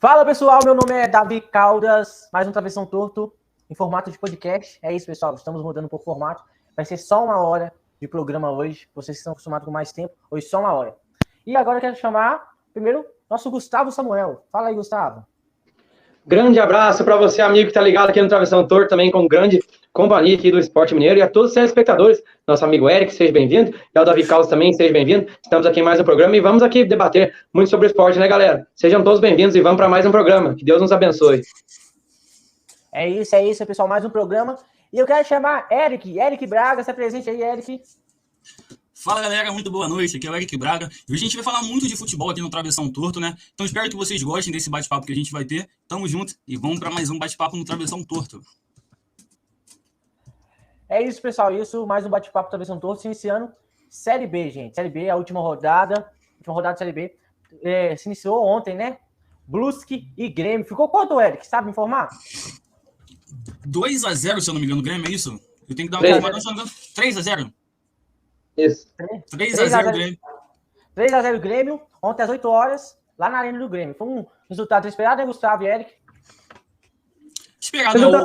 Fala pessoal, meu nome é Davi Caldas, mais um Travessão Torto em formato de podcast. É isso, pessoal, estamos mudando um pouco o formato. Vai ser só 1 hora de programa hoje. Vocês estão acostumados com mais tempo, hoje só 1 hora. E agora eu quero chamar primeiro nosso Gustavo Samuel. Fala aí, Gustavo. Grande abraço para você, amigo que está ligado aqui no Travessão Torto, também com grande companhia aqui do Esporte Mineiro, e a todos os telespectadores, nosso amigo Eric, seja bem-vindo, e ao Davi Caldas também, seja bem-vindo. Estamos aqui em mais um programa e vamos aqui debater muito sobre esporte, né, galera? Sejam todos bem-vindos e vamos para mais um programa. Que Deus nos abençoe. É isso, pessoal, mais um programa. E eu quero chamar Eric Braga, se apresente aí, Eric. Fala galera, muito boa noite, aqui é o Eric Braga e hoje a gente vai falar muito de futebol aqui no Travessão Torto, né? Então espero que vocês gostem desse bate-papo que a gente vai ter. Tamo junto e vamos para mais um bate-papo no Travessão Torto. É isso, pessoal, mais um bate-papo Travessão Torto, se iniciando Série B, gente. Série B, a última rodada da Série B, se iniciou ontem, né? Brusque e Grêmio. Ficou quanto, Eric? Sabe me informar? 2-0, se eu não me engano, o Grêmio, é isso? Eu tenho que dar uma informação, se eu não me engano, 3-0. Isso. 3-0 Grêmio. 3-0 Grêmio, ontem às 8 horas, lá na Arena do Grêmio. Foi um resultado esperado, né, Gustavo e Eric? Esperado, né?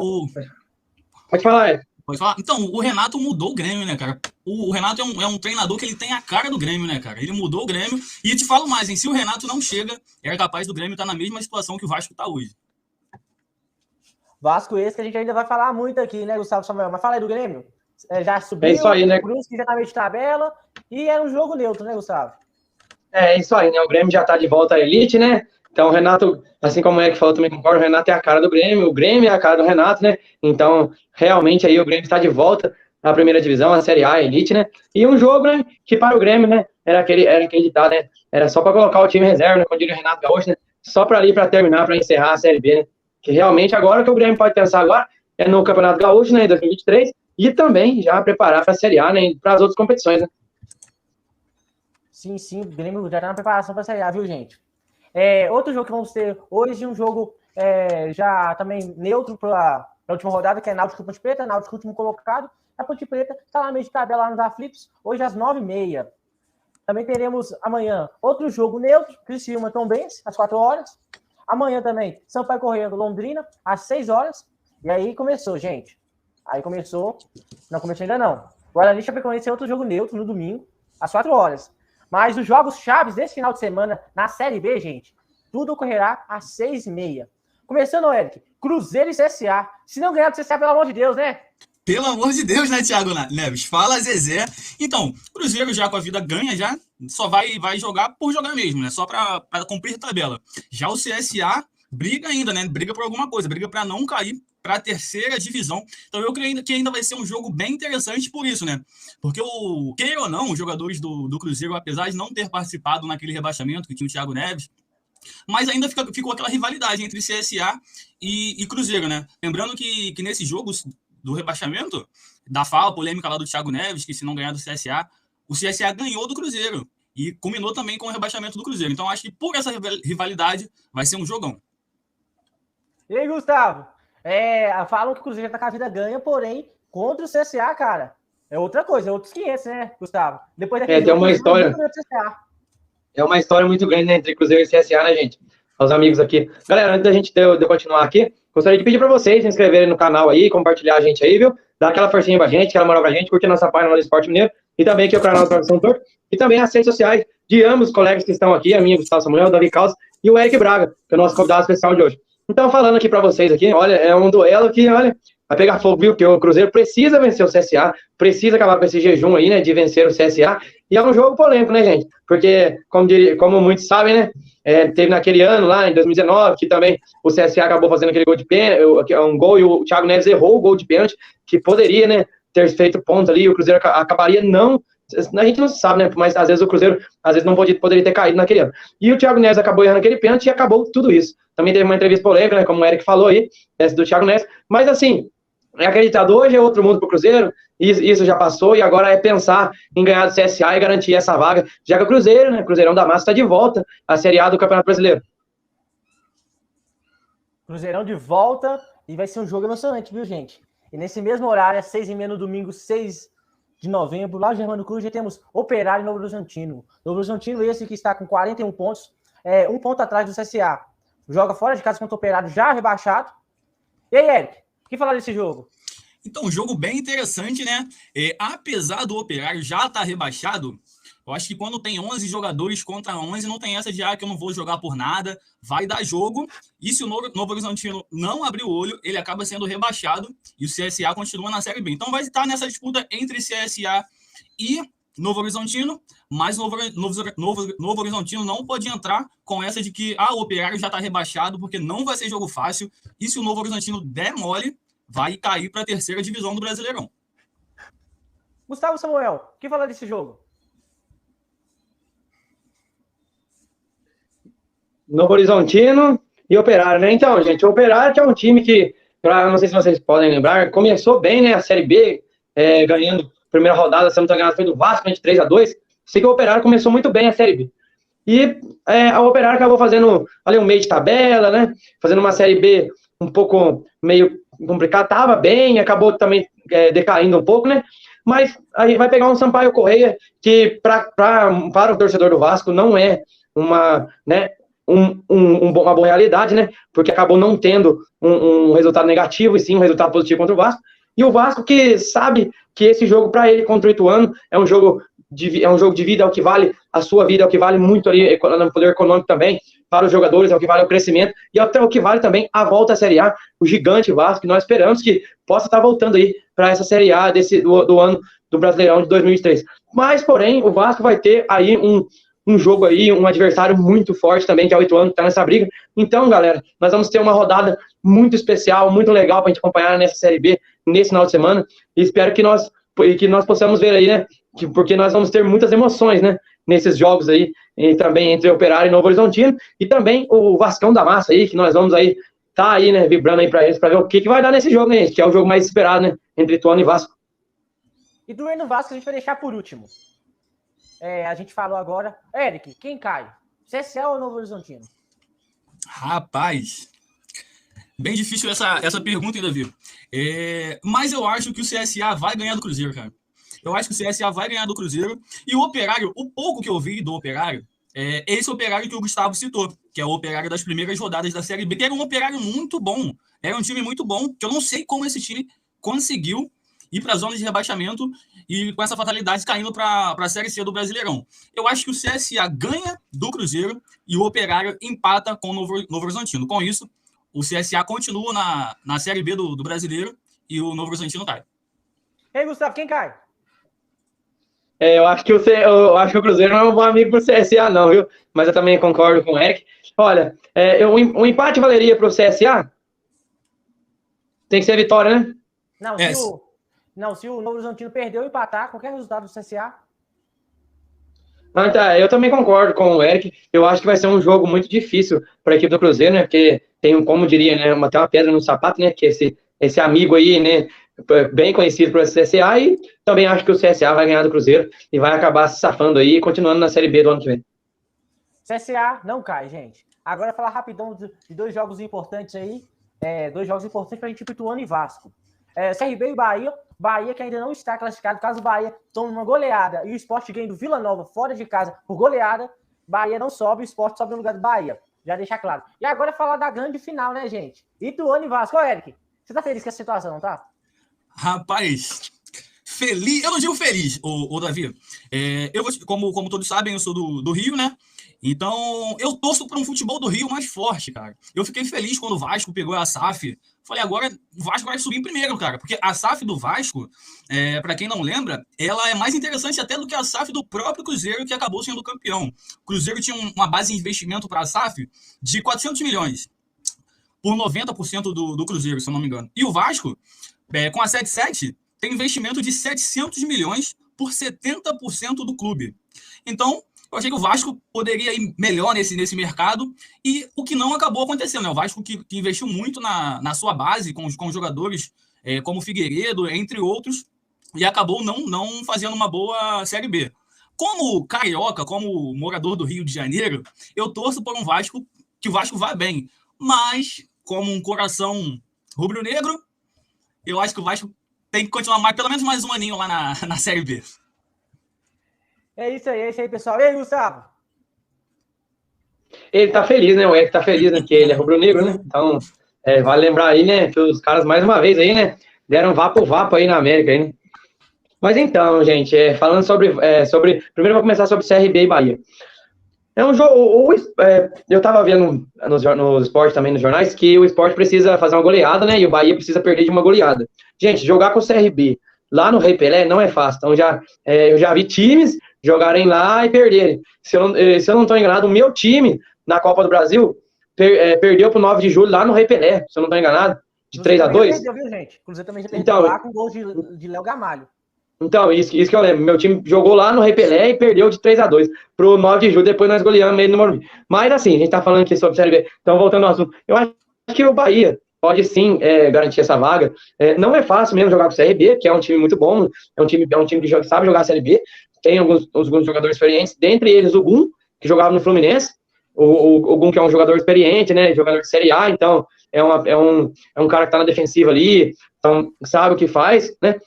Pode falar, Eric. Pode falar? Então, o Renato mudou o Grêmio, né, cara? O Renato é um treinador que ele tem a cara do Grêmio, né, cara? Ele mudou o Grêmio. E eu te falo mais, hein? Se o Renato não chega, era capaz do Grêmio estar na mesma situação que o Vasco está hoje. Vasco esse que a gente ainda vai falar muito aqui, né, Gustavo Samuel? Mas fala aí do Grêmio. Já subiu, é isso aí, né? O Brusque já tá meio de tabela, e era um jogo neutro, né, Gustavo? É isso aí, né? O Grêmio já está de volta à elite, né? Então, o Renato, assim como o Eric falou, também concordo, o Renato é a cara do Grêmio, o Grêmio é a cara do Renato, né? Então, realmente, aí o Grêmio está de volta à primeira divisão, à Série A, elite, né? E um jogo, né, que para o Grêmio, né, era aquele ditado, né? Era só para colocar o time reserva, né, como diria o Renato Gaúcho, né? Só para ali, para terminar, para encerrar a Série B, né? Que realmente agora o que o Grêmio pode pensar agora é no Campeonato Gaúcho, né, em 2023, e também já preparar para a Série A, né, e para as outras competições, né? Sim, o Grêmio já tá na preparação para a Série A, viu, gente? Outro jogo que vamos ter hoje, um jogo já também neutro para a última rodada, que é Náutico e Ponte Preta, Náutico último colocado, a Ponte Preta está lá no meio de tabela lá nos aflitos, hoje às 9h30. Também teremos amanhã outro jogo neutro, Criciúma Tombense, às 4 horas. Amanhã também, Sampaio Corrêa Londrina, às 6 horas. E aí começou, gente. Aí começou. Não começou ainda não. Guarani Chapecoense é outro jogo neutro no domingo, às 4 horas. Mas os jogos chaves desse final de semana na Série B, gente, tudo ocorrerá às 6h30. Começando, Eric, Cruzeiro e CSA. Se não ganhar do CSA, pelo amor de Deus, né? Pelo amor de Deus, né, Thiago Neves? Fala, Zezé. Então, Cruzeiro já com a vida ganha, já só vai jogar por jogar mesmo, né? Só para cumprir tabela. Já o CSA briga ainda, né? Briga por alguma coisa, briga para não cair para a terceira divisão. Então eu creio que ainda vai ser um jogo bem interessante por isso, né? Porque, queira ou não, os jogadores do Cruzeiro, apesar de não ter participado naquele rebaixamento que tinha o Thiago Neves, mas ainda ficou aquela rivalidade entre CSA e Cruzeiro, né? Lembrando que nesses jogos do rebaixamento, da fala polêmica lá do Thiago Neves, que se não ganhar do CSA, o CSA ganhou do Cruzeiro e culminou também com o rebaixamento do Cruzeiro. Então acho que por essa rivalidade vai ser um jogão. E aí, Gustavo? Falam que o Cruzeiro tá com a vida ganha, porém, contra o CSA, cara, é outra coisa, é outros 500, né, Gustavo? Depois daquele tem uma história. É uma história muito grande, né, entre Cruzeiro e CSA, né, gente? Aos amigos aqui. Galera, antes da gente de continuar aqui, gostaria de pedir para vocês se inscreverem no canal aí, compartilhar a gente aí, viu? Dar aquela forcinha pra gente, aquela moral pra gente, curtir nossa página do Esporte Mineiro, e também aqui o canal do Travessão Torto, e também as redes sociais de ambos os colegas que estão aqui, a minha, Gustavo Samuel, o Davi Caldas e o Eric Braga, que é o nosso convidado especial de hoje. Então, falando aqui para vocês aqui, olha, é um duelo que, olha, vai pegar fogo, viu? Que o Cruzeiro precisa vencer o CSA, precisa acabar com esse jejum aí, né, de vencer o CSA, e é um jogo polêmico, né, gente? Porque, como muitos sabem, né, teve naquele ano lá, em 2019, que também o CSA acabou fazendo aquele gol de pênalti, um gol, e o Thiago Neves errou o gol de pênalti, que poderia, né, ter feito ponto ali, o Cruzeiro acabaria não... A gente não sabe, né? Mas às vezes o Cruzeiro não poderia ter caído naquele ano. E o Thiago Neves acabou errando aquele pênalti e acabou tudo isso. Também teve uma entrevista polêmica, né? Como o Eric falou aí, essa do Thiago Neves. Mas assim, é acreditado, hoje é outro mundo pro Cruzeiro, isso já passou, e agora é pensar em ganhar do CSA e garantir essa vaga, já que o Cruzeiro, né? Cruzeirão da Massa está de volta à Série A do Campeonato Brasileiro. Cruzeirão de volta, e vai ser um jogo emocionante, viu, gente? E nesse mesmo horário, às 6h30 no domingo, 6 de novembro, lá no Germano Cruz, já temos Operário e Novo Horizontino. Novo Horizontino esse que está com 41 pontos, um ponto atrás do CSA. joga fora de casa contra o Operário, já rebaixado. E aí, Eric, o que falar desse jogo? Então, um jogo bem interessante, né? Apesar do Operário já estar rebaixado, eu acho que quando tem 11 jogadores contra 11, não tem essa de que eu não vou jogar por nada, vai dar jogo. E se o Novo Horizontino não abrir o olho, ele acaba sendo rebaixado e o CSA continua na Série B. Então vai estar nessa disputa entre CSA e Novo Horizontino, mas Novo Horizontino não pode entrar com essa de que o Operário já está rebaixado, porque não vai ser jogo fácil. E se o Novo Horizontino der mole, vai cair para a terceira divisão do Brasileirão. Gustavo Samuel, o que falar desse jogo? Novo Horizontino e Operário, né? Então, gente, o Operário que é um time que, não sei se vocês podem lembrar, começou bem, né? A Série B, ganhando a primeira rodada, se não estou enganado, foi do Vasco, de 3-2. Sei que o Operário começou muito bem a Série B. E o Operário acabou fazendo ali um meio de tabela, né? Fazendo uma Série B um pouco meio complicada. Tava bem, acabou também decaindo um pouco, né? Mas a gente vai pegar um Sampaio Corrêa que, para o torcedor do Vasco, não é uma, né, uma boa realidade, né? Porque acabou não tendo um resultado negativo, e sim um resultado positivo contra o Vasco. E o Vasco que sabe que esse jogo, para ele, contra o Ituano, é um jogo de vida, é o que vale a sua vida, é o que vale muito ali no poder econômico também, para os jogadores, é o que vale o crescimento, e até o que vale também a volta à Série A, o gigante Vasco, que nós esperamos que possa estar voltando aí para essa Série A do ano do Brasileirão de 2023. Mas, porém, o Vasco vai ter aí um jogo aí, um adversário muito forte também, que é o Ituano, que está nessa briga. Então, galera, nós vamos ter uma rodada muito especial, muito legal para a gente acompanhar nessa Série B, nesse final de semana, e espero que nós possamos ver aí, né, porque nós vamos ter muitas emoções, né, nesses jogos aí, e também entre Operário e Novo Horizontino, e também o Vascão da Massa aí, que nós vamos aí, aí, né, vibrando aí para eles, para ver o que vai dar nesse jogo, né, que é o jogo mais esperado, né, entre Ituano e Vasco. E do Eno Vasco a gente vai deixar por último. A gente falou agora. Eric, quem cai? CSA ou Novo Horizontino? Rapaz, bem difícil essa pergunta, hein, Davi? Mas eu acho que o CSA vai ganhar do Cruzeiro, cara. Eu acho que o CSA vai ganhar do Cruzeiro. E o Operário, o pouco que eu vi do Operário, esse Operário que o Gustavo citou, que é o Operário das primeiras rodadas da Série B, que era um Operário muito bom. Era um time muito bom, que eu não sei como esse time conseguiu ir para a zona de rebaixamento e com essa fatalidade caindo para a Série C do Brasileirão. Eu acho que o CSA ganha do Cruzeiro e o Operário empata com o Novo Horizontino. Com isso, o CSA continua na Série B do Brasileiro e o Novo Horizontino cai. E aí, Gustavo, quem cai? Eu acho que o Cruzeiro não é um bom amigo pro CSA, não, viu? Mas eu também concordo com o Eric. Olha, um empate valeria pro CSA? Tem que ser vitória, né? Não, se o Novo Horizontino perdeu ou empatar, qualquer resultado do CSA. Tá, eu também concordo com o Eric. Eu acho que vai ser um jogo muito difícil para a equipe do Cruzeiro, né? Porque tem, como diria, né, até uma pedra no sapato, né? Que esse amigo aí, né? Bem conhecido pelo CSA, e também acho que o CSA vai ganhar do Cruzeiro e vai acabar se safando aí, continuando na Série B do ano que vem. CSA não cai, gente. Agora falar rapidão de dois jogos importantes aí. Dois jogos importantes para a gente ir pro Ituano e Vasco. CRB e Bahia que ainda não está classificado, caso o Bahia tome uma goleada e o Sport ganhe do Vila Nova fora de casa por goleada, Bahia não sobe, o Sport sobe no lugar do Bahia, já deixa claro. E agora falar da grande final, né, gente? Ituano e Vasco. Ô, Eric, você tá feliz com essa situação, não tá? Rapaz, feliz, eu não digo feliz, ô Davi, como todos sabem, eu sou do Rio, né? Então, eu torço para um futebol do Rio mais forte, cara. Eu fiquei feliz quando o Vasco pegou a SAF. Falei, agora o Vasco vai subir em primeiro, cara. Porque a SAF do Vasco, para quem não lembra, ela é mais interessante até do que a SAF do próprio Cruzeiro, que acabou sendo campeão. O Cruzeiro tinha uma base de investimento para a SAF de 400 milhões. Por 90% do Cruzeiro, se eu não me engano. E o Vasco, com a 77, tem investimento de 700 milhões por 70% do clube. Então, eu achei que o Vasco poderia ir melhor nesse mercado, e o que não acabou acontecendo, né? O Vasco que investiu muito na sua base, com jogadores como Figueiredo, entre outros, e acabou não fazendo uma boa Série B. Como carioca, como morador do Rio de Janeiro, eu torço por um Vasco, que o Vasco vá bem, mas como um coração rubro-negro, eu acho que o Vasco tem que continuar pelo menos mais um aninho lá na Série B. É isso aí, pessoal. E aí, Gustavo? Ele tá feliz, né? O Eric tá feliz, né? Porque ele é rubro-negro, né? Então, vale lembrar aí, né? Que os caras, mais uma vez aí, né? Deram vapo aí na América, aí, né? Mas então, gente, falando sobre... primeiro eu vou começar sobre CRB e Bahia. É um jogo... eu tava vendo no esporte também, nos jornais, que o esporte precisa fazer uma goleada, né? E o Bahia precisa perder de uma goleada. Gente, jogar com o CRB lá no Rei Pelé não é fácil. Então, eu já vi times jogarem lá e perderem. Se eu não estou enganado, o meu time, na Copa do Brasil, perdeu pro 9 de julho lá no Rei Pelé, se eu não estou enganado, de 3-2. Perdeu, viu, gente? Cruzeiro também já perdeu lá com gol de Léo Gamalho. Então, isso que eu lembro. Meu time jogou lá no Rei Pelé e perdeu de 3-2 pro 9 de julho, depois nós goleamos ele no Morumbi. Mas assim, a gente tá falando aqui sobre Série B. Então, voltando ao assunto, eu acho que o Bahia pode sim garantir essa vaga. Não é fácil mesmo jogar com o CRB, que é um time muito bom, é um time que sabe jogar a Série B, tem alguns jogadores experientes, dentre eles o Gum, que jogava no Fluminense, o Gum que é um jogador experiente, né, jogador de Série A, então é um cara que tá na defensiva ali, então sabe o que faz, né,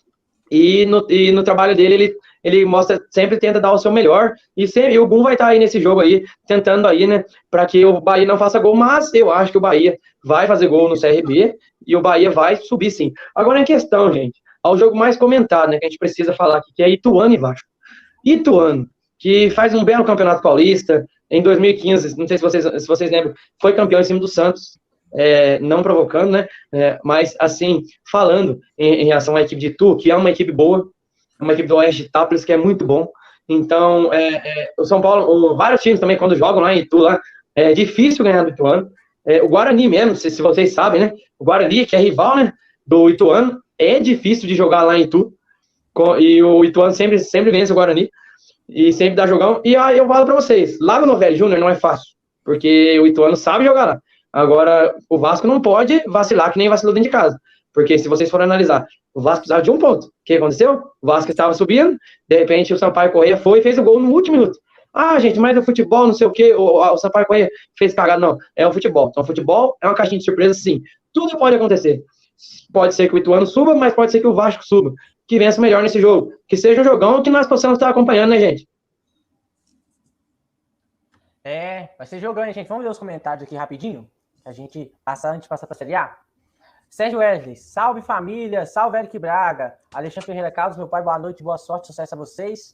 e no trabalho dele ele mostra, sempre tenta dar o seu melhor, e o Gum vai estar aí nesse jogo aí, tentando aí, né, para que o Bahia não faça gol, mas eu acho que o Bahia vai fazer gol no CRB, e o Bahia vai subir sim. Agora em questão, gente, ao jogo mais comentado, né, que a gente precisa falar aqui, que é Ituano e Vasco. Ituano, que faz um belo campeonato paulista, em 2015, não sei se vocês lembram, foi campeão em cima do Santos, não provocando, né, mas assim, falando em relação à equipe de Itu, que é uma equipe boa, uma equipe do Oeste de Itápolis, que é muito bom. Então, o São Paulo, vários times também, quando jogam lá em Itu, lá, é difícil ganhar do Ituano. O Guarani mesmo, se vocês sabem, né? O Guarani, que é rival, né, do Ituano, é difícil de jogar lá em Itu. E o Ituano sempre vence o Guarani. E sempre dá jogão. E aí eu falo pra vocês, lá no Novelli Júnior não é fácil. Porque o Ituano sabe jogar lá. Agora, o Vasco não pode vacilar que nem vacilou dentro de casa. Porque se vocês forem analisar, o Vasco precisava de um ponto. O que aconteceu? O Vasco estava subindo, de repente o Sampaio Corrêa foi e fez o gol no último minuto. Ah, gente, mas o futebol, não sei o quê, o Sampaio Corrêa fez cagada. Não, é o futebol. Então, o futebol é uma caixinha de surpresa, sim. Tudo pode acontecer. Pode ser que o Ituano suba, mas pode ser que o Vasco suba. Que vença melhor nesse jogo. Que seja um jogão que nós possamos estar acompanhando, né, gente? Vai ser jogão, hein, gente? Vamos ver os comentários aqui rapidinho. A gente passa antes de passar para a Série A. Sérgio Wesley, salve família, salve Eric Braga, Alexandre Ferreira Carlos, meu pai, boa noite, boa sorte, sucesso a vocês.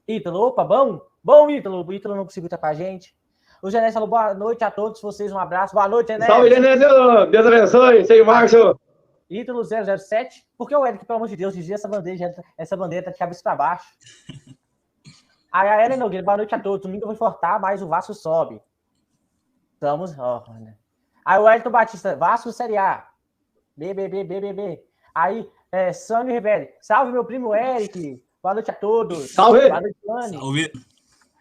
Ítalo, opa, bom Ítalo, o Ítalo não conseguiu estar com a gente. O Genésio falou, boa noite a todos vocês, um abraço, boa noite, Genésio. Salve, Genésio, Deus abençoe, sei o Márcio. Ítalo 007, por que o Eric, pelo amor de Deus, dizia essa bandeira tá de cabeça para baixo? A Ellen Nogueira, boa noite a todos, domingo eu vou enfortar, mas o Vasco sobe. Estamos, né? Aí o Wellington Batista, Vasco Série A. BBB. Aí, Sânio Ribeiro, salve meu primo Eric, boa noite a todos. Salve! Boa noite, Lani. Salve!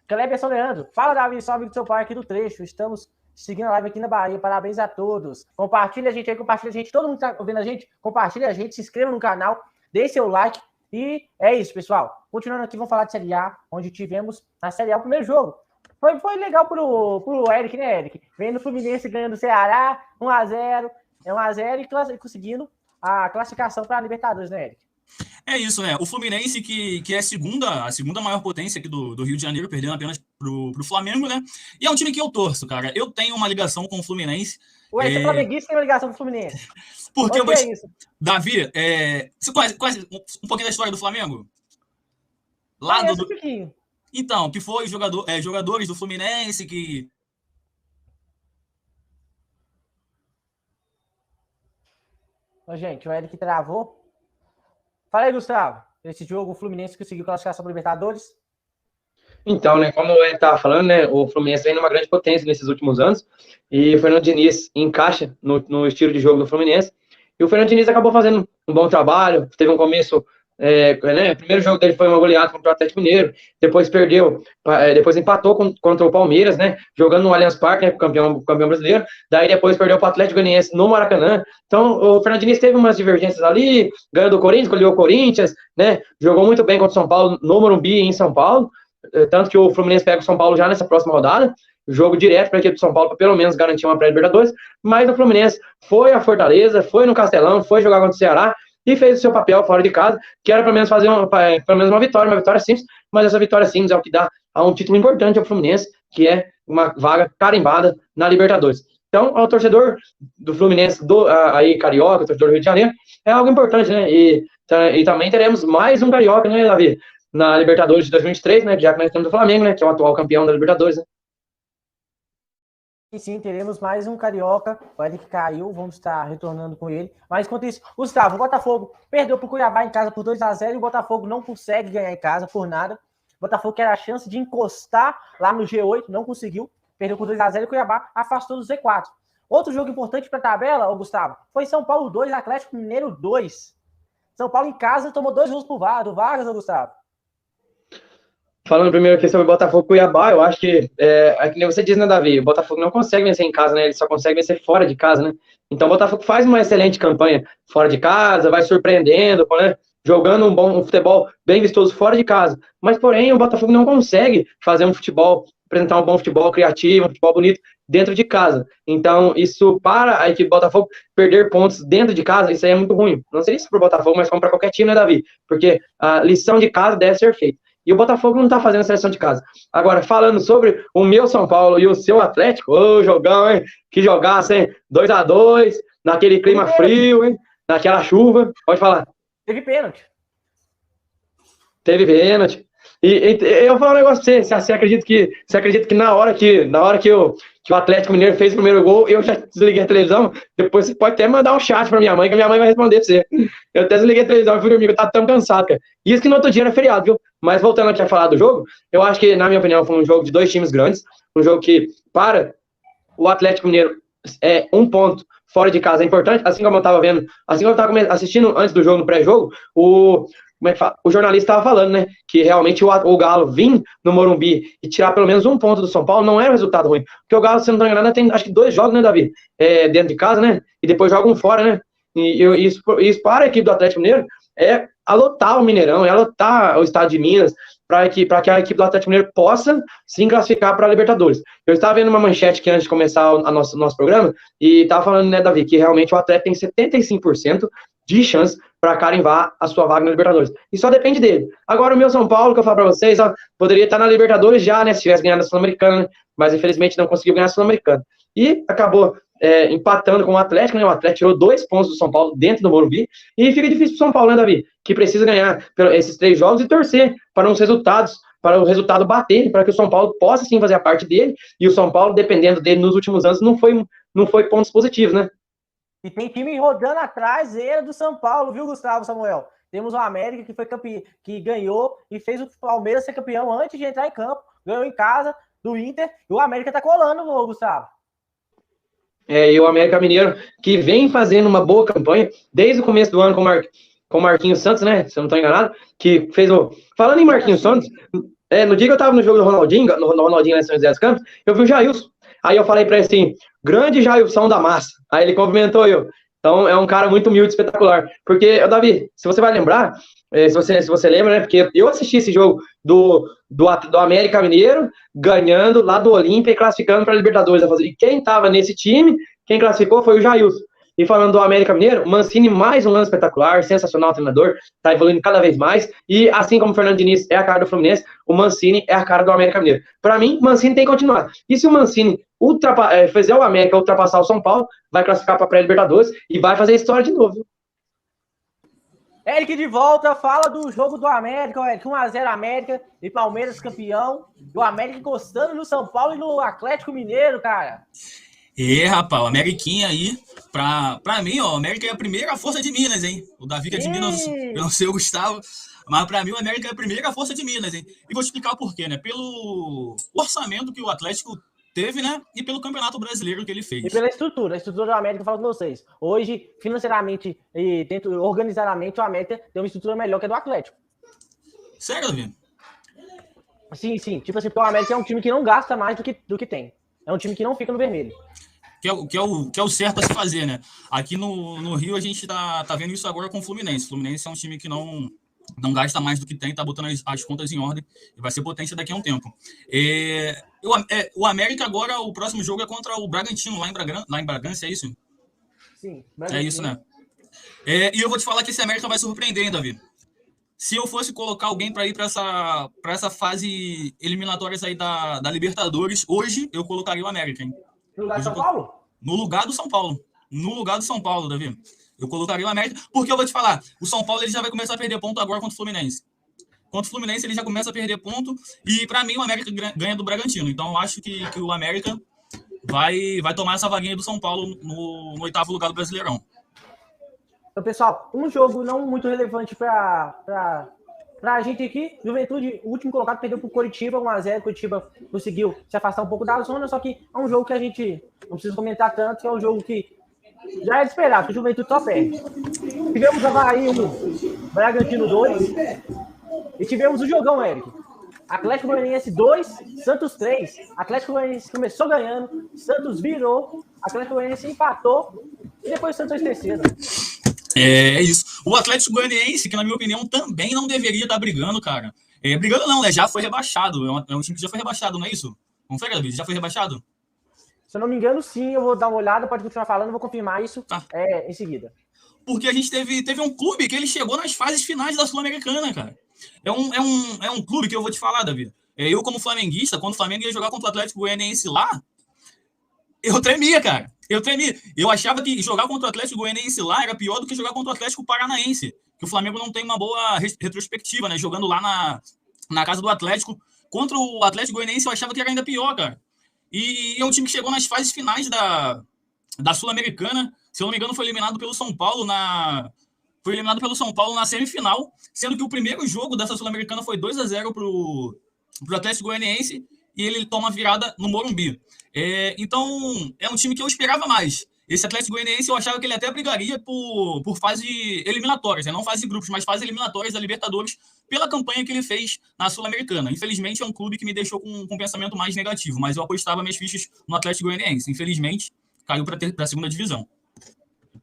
Cleberson Leandro, fala Davi, salve do seu pai aqui do trecho, estamos seguindo a live aqui na Bahia, parabéns a todos. Compartilha a gente aí, todo mundo que tá ouvindo a gente, compartilha a gente, se inscreva no canal, deixe seu like e é isso, pessoal. Continuando aqui, vamos falar de Série A, onde tivemos na Série A o primeiro jogo. Foi legal pro Eric, né, Eric? Vendo o Fluminense ganhando o Ceará, 1-0 e conseguindo a classificação para a Libertadores, né, Eric? É isso, né? O Fluminense, que é a segunda maior potência aqui do Rio de Janeiro, perdendo apenas pro Flamengo, né? E é um time que eu torço, cara. Eu tenho uma ligação com o Fluminense. Ué, você é flamenguista tem uma ligação com o Fluminense? Porque é isso? Davi, você conhece um pouquinho da história do Flamengo? Lá do... pouquinho. Então, que foi jogadores do Fluminense que... Ô, gente, o Eric travou. Fala aí, Gustavo. Esse jogo, o Fluminense conseguiu classificação para Libertadores? Então, né, como ele estava falando, né, o Fluminense vem numa grande potência nesses últimos anos, e o Fernando Diniz encaixa no estilo de jogo do Fluminense, e o Fernando Diniz acabou fazendo um bom trabalho, teve um começo... o primeiro jogo dele foi uma goleada contra o Atlético Mineiro, depois perdeu, depois empatou contra o Palmeiras, né, jogando no Allianz Parque, né, campeão brasileiro, daí depois perdeu para o Atlético Goianiense no Maracanã. Então o Fernando Diniz teve umas divergências ali, ganhou do Corinthians, goleou o Corinthians, né, jogou muito bem contra o São Paulo no Morumbi em São Paulo, tanto que o Fluminense pega o São Paulo já nessa próxima rodada, jogo direto para a equipe do São Paulo para pelo menos garantir uma pré-Libertadores, mas o Fluminense foi a Fortaleza, foi no Castelão, foi jogar contra o Ceará, e fez o seu papel fora de casa, que era pelo menos fazer uma vitória simples, mas essa vitória simples é o que dá a um título importante ao Fluminense, que é uma vaga carimbada na Libertadores. Então, ao torcedor do Fluminense, aí carioca, torcedor do Rio de Janeiro, é algo importante, né? E também teremos mais um carioca, né, Davi? Na Libertadores de 2023, né? Já que nós temos o Flamengo, né? Que é o atual campeão da Libertadores, né? Sim, teremos mais um carioca. O Eric caiu, vamos estar retornando com ele. Mas enquanto isso, Gustavo, o Botafogo perdeu para o Cuiabá em casa por 2-0 e o Botafogo não consegue ganhar em casa por nada. O Botafogo que era a chance de encostar lá no G8, não conseguiu. Perdeu por 2-0 e o Cuiabá afastou do Z4. Outro jogo importante para a tabela, Gustavo, foi São Paulo 2, Atlético Mineiro 2. São Paulo em casa tomou 2 gols do Vargas, Gustavo. Falando primeiro aqui sobre o Botafogo e Cuiabá, eu acho que, que nem você diz, né, Davi? O Botafogo não consegue vencer em casa, né? Ele só consegue vencer fora de casa, né? Então o Botafogo faz uma excelente campanha fora de casa, vai surpreendendo, né? Jogando um futebol bem vistoso fora de casa. Mas, porém, o Botafogo não consegue fazer um futebol, apresentar um bom futebol criativo, um futebol bonito dentro de casa. Então, isso para a equipe do Botafogo perder pontos dentro de casa, isso aí é muito ruim. Não seria isso para o Botafogo, mas como para qualquer time, né, Davi? Porque a lição de casa deve ser feita. E o Botafogo não está fazendo a seleção de casa. Agora, falando sobre o meu São Paulo e o seu Atlético, ô, jogão, hein? Que jogasse, hein? 2-2, naquele clima frio, hein? Naquela chuva. Pode falar. Teve pênalti. Teve pênalti. E eu vou falar um negócio pra você. Você acredita que na hora que o Atlético Mineiro fez o primeiro gol, eu já desliguei a televisão? Depois você pode até mandar um chat pra minha mãe, que a minha mãe vai responder pra você. Eu até desliguei a televisão e fui dormir, eu tava tão cansado, cara. Isso que no outro dia era feriado, viu? Mas voltando aqui a falar do jogo, eu acho que, na minha opinião, foi um jogo de 2 times grandes. Um jogo que, para o Atlético Mineiro, um ponto fora de casa é importante. Assim como eu tava assistindo antes do jogo, no pré-jogo, o jornalista estava falando, né, que realmente o Galo vir no Morumbi e tirar pelo menos um ponto do São Paulo não era um resultado ruim, porque o Galo, se não estou enganado, tem acho que 2 jogos, né, Davi, dentro de casa, né, e depois joga um fora, né, e isso para a equipe do Atlético Mineiro é alotar o Mineirão, é alotar o estado de Minas, para que a equipe do Atlético Mineiro possa se classificar para a Libertadores. Eu estava vendo uma manchete que antes de começar o nosso programa, e estava falando, né, Davi, que realmente o Atlético tem 75% de chance para carimbar a sua vaga na Libertadores. E só depende dele. Agora, o meu São Paulo, que eu falo para vocês, ó, poderia estar na Libertadores já, né, se tivesse ganhado a Sul-Americana, né, mas infelizmente não conseguiu ganhar a Sul-Americana. E acabou empatando com o Atlético, né, o Atlético tirou 2 pontos do São Paulo dentro do Morumbi, e fica difícil para o São Paulo, né, Davi, que precisa ganhar esses 3 jogos e torcer para uns resultados, para o resultado bater, para que o São Paulo possa sim fazer a parte dele, e o São Paulo, dependendo dele nos últimos anos, não foi pontos positivos, né? E tem time rodando atrás do São Paulo, viu, Gustavo Samuel? Temos o América que foi campeão, que ganhou e fez o Palmeiras ser campeão antes de entrar em campo. Ganhou em casa do Inter e o América tá colando, Gustavo. E o América Mineiro, que vem fazendo uma boa campanha desde o começo do ano com o Marquinhos Santos, né? Se eu não estou enganado, que fez o. Falando em Marquinhos Santos, no dia que eu estava no jogo do Ronaldinho, lá em São José dos Campos, eu vi o Jailson. Aí eu falei para ele assim, grande Jailson da massa. Aí ele cumprimentou eu. Então é um cara muito humilde, espetacular. Porque, Davi, se você vai lembrar, se você lembra, né? Porque eu assisti esse jogo do América Mineiro, ganhando lá do Olímpia e classificando para a Libertadores. E quem estava nesse time, quem classificou foi o Jailson. E falando do América Mineiro, Mancini, mais um ano espetacular, sensacional treinador, tá evoluindo cada vez mais. E assim como o Fernando Diniz é a cara do Fluminense, o Mancini é a cara do América Mineiro. Para mim, Mancini tem que continuar. E se o Mancini fizer o América ultrapassar o São Paulo, vai classificar para a pré-Libertadores e vai fazer história de novo. Eric de volta, fala do jogo do América, Eric, 1-0 América e Palmeiras campeão. E o América encostando no São Paulo e no Atlético Mineiro, cara. Rapaz, o Ameriquinha aí, pra mim, ó, o América é a primeira força de Minas, hein? O Davi que é de Minas, eu não sei o Gustavo, mas pra mim o América é a primeira força de Minas, hein? E vou te explicar o porquê, né? Pelo orçamento que o Atlético teve, né? E pelo Campeonato Brasileiro que ele fez. E pela estrutura. A estrutura do América, eu falo com vocês. Hoje, financeiramente e organizadamente, o América tem uma estrutura melhor que a do Atlético. Sério, Davi? Sim. Tipo assim, porque o América é um time que não gasta mais do que tem. É um time que não fica no vermelho. Que é o certo a se fazer, né? Aqui no Rio a gente tá vendo isso agora com o Fluminense. O Fluminense é um time que não gasta mais do que tem, tá botando as contas em ordem e vai ser potência daqui a um tempo. O América agora, o próximo jogo é contra o Bragantino, lá em Bragança, é isso? Sim. É isso, né? E eu vou te falar que esse América vai surpreender, hein, Davi? se eu fosse colocar alguém para ir para essa fase eliminatórias aí da Libertadores, hoje eu colocaria o América, hein? No lugar de São Paulo? No lugar do São Paulo. No lugar do São Paulo, Davi. Eu colocaria o América, porque eu vou te falar, o São Paulo ele já vai começar a perder ponto agora contra o Fluminense. Contra o Fluminense ele já começa a perder ponto, e para mim o América ganha do Bragantino. Então eu acho que o América vai tomar essa vaguinha do São Paulo no 8º lugar do Brasileirão. Então, pessoal, um jogo não muito relevante para a gente aqui. Juventude, o último colocado, perdeu para o Coritiba, 1-0. Curitiba conseguiu se afastar um pouco da zona, só que é um jogo que a gente não precisa comentar tanto, que é um jogo que já é de esperar, que o Juventude só perde. Tivemos Avaí 1, Bragantino 2, e tivemos o jogão, Eric. Atlético Goianiense 2, Santos 3. Atlético Goianiense começou ganhando, Santos virou, Atlético Goianiense empatou, e depois o Santos fez terceiro. É isso. O Atlético Goianiense, que na minha opinião também não deveria estar brigando, cara. Brigando não, né? Já foi rebaixado. É um time que já foi rebaixado, não é isso? Não foi, David? Já foi rebaixado? Se eu não me engano, sim. Eu vou dar uma olhada, pode continuar falando, vou confirmar isso em seguida. Porque a gente teve um clube que ele chegou nas fases finais da Sul-Americana, cara. É um clube que eu vou te falar, David. Eu, como flamenguista, quando o Flamengo ia jogar contra o Atlético Goianiense lá, eu tremia, cara. Eu achava que jogar contra o Atlético Goianiense lá era pior do que jogar contra o Atlético Paranaense, que o Flamengo não tem uma boa retrospectiva, né? Jogando lá na casa do Atlético. Contra o Atlético Goianiense eu achava que era ainda pior, cara. E é um time que chegou nas fases finais da Sul-Americana. Se eu não me engano, foi eliminado pelo São Paulo na semifinal, sendo que o primeiro jogo dessa Sul-Americana foi 2-0 pro Atlético Goianiense, e ele toma a virada no Morumbi. Então, é um time que eu esperava mais. Esse Atlético Goianiense, eu achava que ele até brigaria por fase eliminatórias, né? Não fase de grupos, mas fase eliminatórias da Libertadores, pela campanha que ele fez na Sul-Americana. Infelizmente, é um clube que me deixou com um pensamento mais negativo, mas eu apostava minhas fichas no Atlético Goianiense. Infelizmente, caiu para a segunda divisão.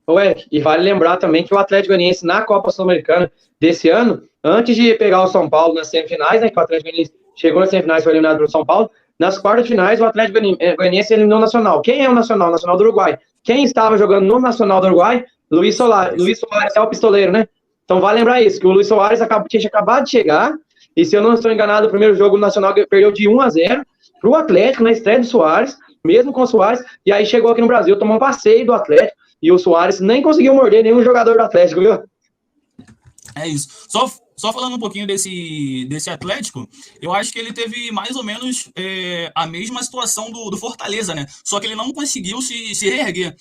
Ô, Eric, e vale lembrar também que o Atlético Goianiense na Copa Sul-Americana desse ano, antes de pegar o São Paulo nas semifinais, né, que o Atlético Goianiense chegou nas semifinais e foi eliminado pelo São Paulo, nas quartas de finais o Atlético Goianiense eliminou o Nacional. Quem é o Nacional? O Nacional do Uruguai. Quem estava jogando no Nacional do Uruguai? Luiz Soares. Luiz Soares é o pistoleiro, né? Então vale lembrar isso, que o Luiz Soares tinha acabado de chegar, e se eu não estou enganado, o primeiro jogo Nacional perdeu de 1-0 para o Atlético na estreia do Soares, mesmo com o Soares, e aí chegou aqui no Brasil, tomou um passeio do Atlético, e o Soares nem conseguiu morder nenhum jogador do Atlético, viu? É isso. Só falando um pouquinho desse Atlético, eu acho que ele teve mais ou menos a mesma situação do Fortaleza, né? Só que ele não conseguiu se reerguer.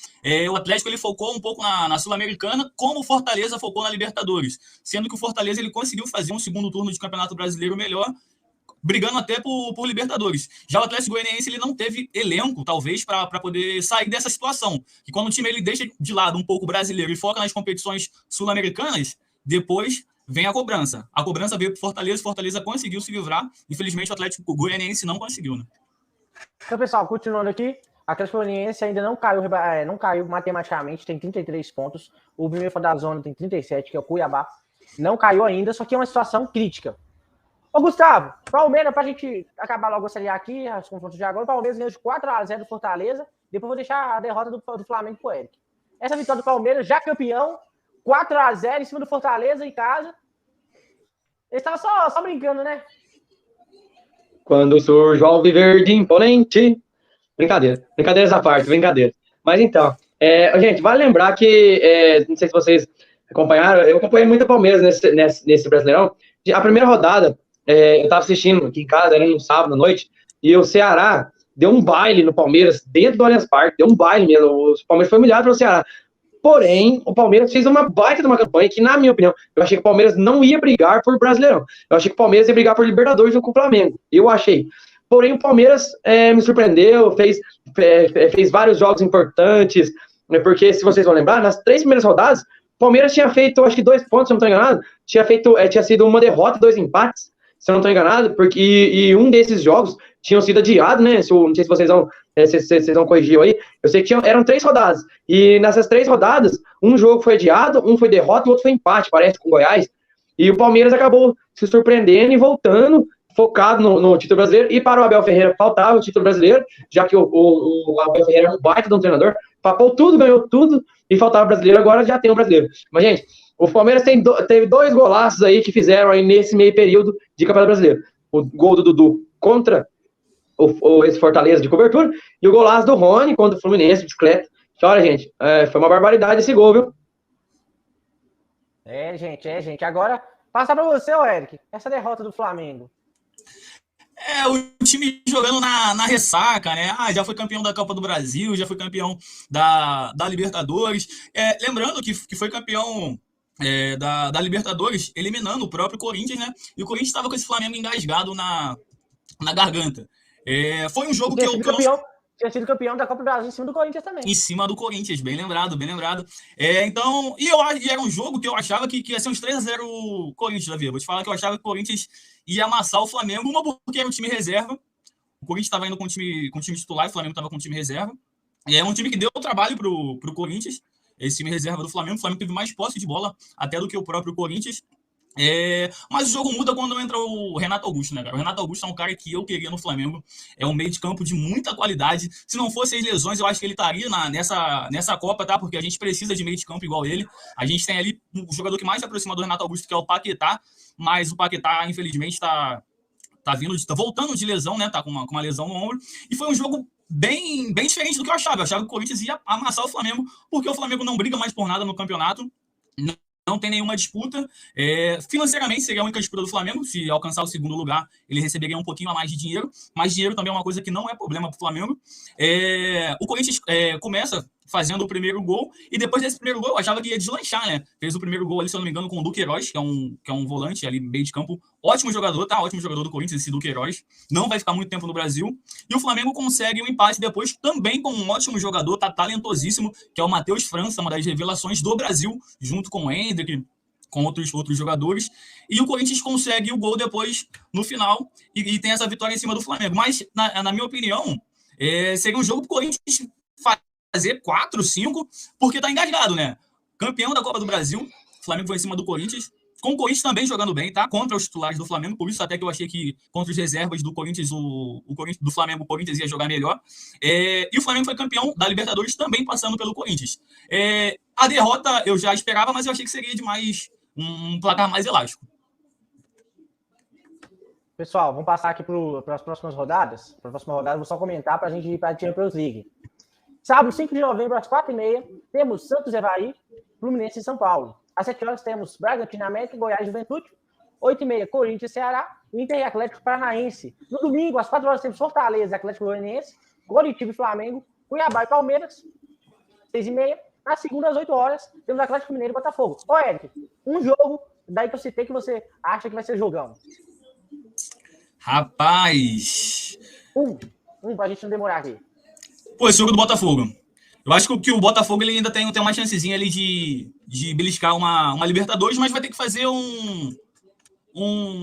O Atlético ele focou um pouco na Sul-Americana, como o Fortaleza focou na Libertadores. Sendo que o Fortaleza ele conseguiu fazer um segundo turno de Campeonato Brasileiro melhor, brigando até por Libertadores. Já o Atlético Goianiense ele não teve elenco, talvez, para poder sair dessa situação. E quando o time ele deixa de lado um pouco o brasileiro e foca nas competições sul-americanas, depois vem a cobrança. A cobrança veio para o Fortaleza, Fortaleza conseguiu se livrar. Infelizmente, o Atlético Goianiense não conseguiu, né? Então, pessoal, continuando aqui, a Atlético Goianiense ainda não caiu matematicamente, tem 33 pontos. O primeiro da zona tem 37, que é o Cuiabá. Não caiu ainda, só que é uma situação crítica. Ô, Gustavo, Palmeiras, pra gente acabar logo a Série A aqui, os confrontos de agora, o Palmeiras ganhou de 4-0 do Fortaleza, depois vou deixar a derrota do Flamengo pro Eric. Essa vitória do Palmeiras, já campeão, 4-0 em cima do Fortaleza em casa. Eles estavam só brincando, né? Quando surge o Alviverde imponente. Brincadeiras à parte, brincadeira. Mas então, gente, vale lembrar que, não sei se vocês acompanharam, eu acompanhei muito a Palmeiras nesse Brasileirão. A primeira rodada, eu estava assistindo aqui em casa, era no sábado à noite, e o Ceará deu um baile no Palmeiras, dentro do Allianz Parque, deu um baile mesmo. O Palmeiras foi humilhado pelo Ceará. Porém, o Palmeiras fez uma baita de uma campanha que, na minha opinião, eu achei que o Palmeiras não ia brigar por Brasileirão. Eu achei que o Palmeiras ia brigar por Libertadores junto com o Flamengo. Eu achei. Porém, o Palmeiras me surpreendeu, fez vários jogos importantes, porque, se vocês vão lembrar, nas 3 primeiras rodadas, o Palmeiras tinha feito, acho que 2 pontos, se eu não estou enganado, tinha sido uma derrota e 2 empates, se eu não estou enganado, e um desses jogos tinham sido adiados, né? Não sei se vocês vão corrigir aí. Eu sei que eram 3 rodadas. E nessas 3 rodadas, um jogo foi adiado, um foi derrota e o outro foi empate, parece, com o Goiás. E o Palmeiras acabou se surpreendendo e voltando, focado no título brasileiro. E para o Abel Ferreira faltava o título brasileiro, já que o Abel Ferreira é um baita de um treinador. Papou tudo, ganhou tudo e faltava o brasileiro, agora já tem o brasileiro. Mas, gente, O Palmeiras teve 2 golaços aí que fizeram aí nesse meio período de Campeonato Brasileiro. O gol do Dudu contra esse Fortaleza de cobertura e o golaço do Rony contra o Fluminense, bicicleta. Olha, gente, foi uma barbaridade esse gol, viu? Gente. Agora, passar para você, Eric, essa derrota do Flamengo. O time jogando na ressaca, né? Já foi campeão da Copa do Brasil, já foi campeão da Libertadores. Lembrando que foi campeão da Libertadores, eliminando o próprio Corinthians, né? E o Corinthians estava com esse Flamengo engasgado na garganta. Foi um jogo que eu tinha sido campeão da Copa do Brasil em cima do Corinthians também. Em cima do Corinthians, bem lembrado. Então, e era um jogo que eu achava que ia ser uns 3-0 Corinthians, Davi. Vou te falar que eu achava que o Corinthians ia amassar o Flamengo, uma porque era um time reserva. O Corinthians estava indo com o time titular, o Flamengo estava com o time reserva. E é um time que deu trabalho pro Corinthians, esse time reserva do Flamengo. O Flamengo teve mais posse de bola até do que o próprio Corinthians. Mas o jogo muda quando entra o Renato Augusto, né, cara? O Renato Augusto é um cara que eu queria no Flamengo. É um meio de campo de muita qualidade. Se não fosse as lesões, eu acho que ele estaria nessa Copa, tá? Porque a gente precisa de meio de campo igual ele. A gente tem ali o jogador que mais se aproxima do Renato Augusto, que é o Paquetá. Mas o Paquetá, infelizmente, tá voltando de lesão, né? Tá com uma lesão no ombro. E foi um jogo bem diferente do que eu achava. Eu achava que o Corinthians ia amassar o Flamengo, porque o Flamengo não briga mais por nada no campeonato. Não tem nenhuma disputa. Financeiramente seria a única disputa do Flamengo. Se alcançar o segundo lugar, ele receberia um pouquinho a mais de dinheiro, mas dinheiro também é uma coisa que não é problema para o Flamengo. O Corinthians começa fazendo o primeiro gol, e depois desse primeiro gol eu achava que ia deslanchar, né? Fez o primeiro gol ali, se eu não me engano, com o Duqueiroz, que é um volante ali, meio de campo. Ótimo jogador, tá? Ótimo jogador do Corinthians, esse Duqueiroz. Não vai ficar muito tempo no Brasil. E o Flamengo consegue um empate depois, também com um ótimo jogador, tá talentosíssimo, que é o Matheus França, uma das revelações do Brasil, junto com o Hendrick, com outros jogadores. E o Corinthians consegue o gol depois, no final, e tem essa vitória em cima do Flamengo. Mas, na minha opinião, seria um jogo pro Corinthians fazer 4, 5, porque tá engasgado, né? Campeão da Copa do Brasil, o Flamengo foi em cima do Corinthians, com o Corinthians também jogando bem, tá? Contra os titulares do Flamengo, por isso até que eu achei que contra os reservas do Corinthians, do Flamengo, o Corinthians ia jogar melhor. E o Flamengo foi campeão da Libertadores também passando pelo Corinthians. A derrota eu já esperava, mas eu achei que seria demais um placar mais elástico. Pessoal, vamos passar aqui para as próximas rodadas. Para a próxima rodada, eu vou só comentar para a gente ir para a Champions League. Sábado, 5 de novembro, às 4h30, temos Santos e Avaí, Fluminense e São Paulo. Às 7 horas temos Bragantino América, Goiás e Juventude. 8h30, Corinthians e Ceará, Inter e Atlético Paranaense. No domingo, às 4 horas, temos Fortaleza e Atlético Goianiense, Coritiba e Flamengo, Cuiabá e Palmeiras. 6h30. Na segunda, às 8 horas, temos Atlético Mineiro e Botafogo. Ô, Eric, um jogo daí que eu citei que você acha que vai ser jogão. Rapaz! Pra gente não demorar aqui. Pô, esse jogo do Botafogo. Eu acho que o Botafogo ele ainda tem uma chancezinha ali de beliscar uma Libertadores, mas vai ter que fazer um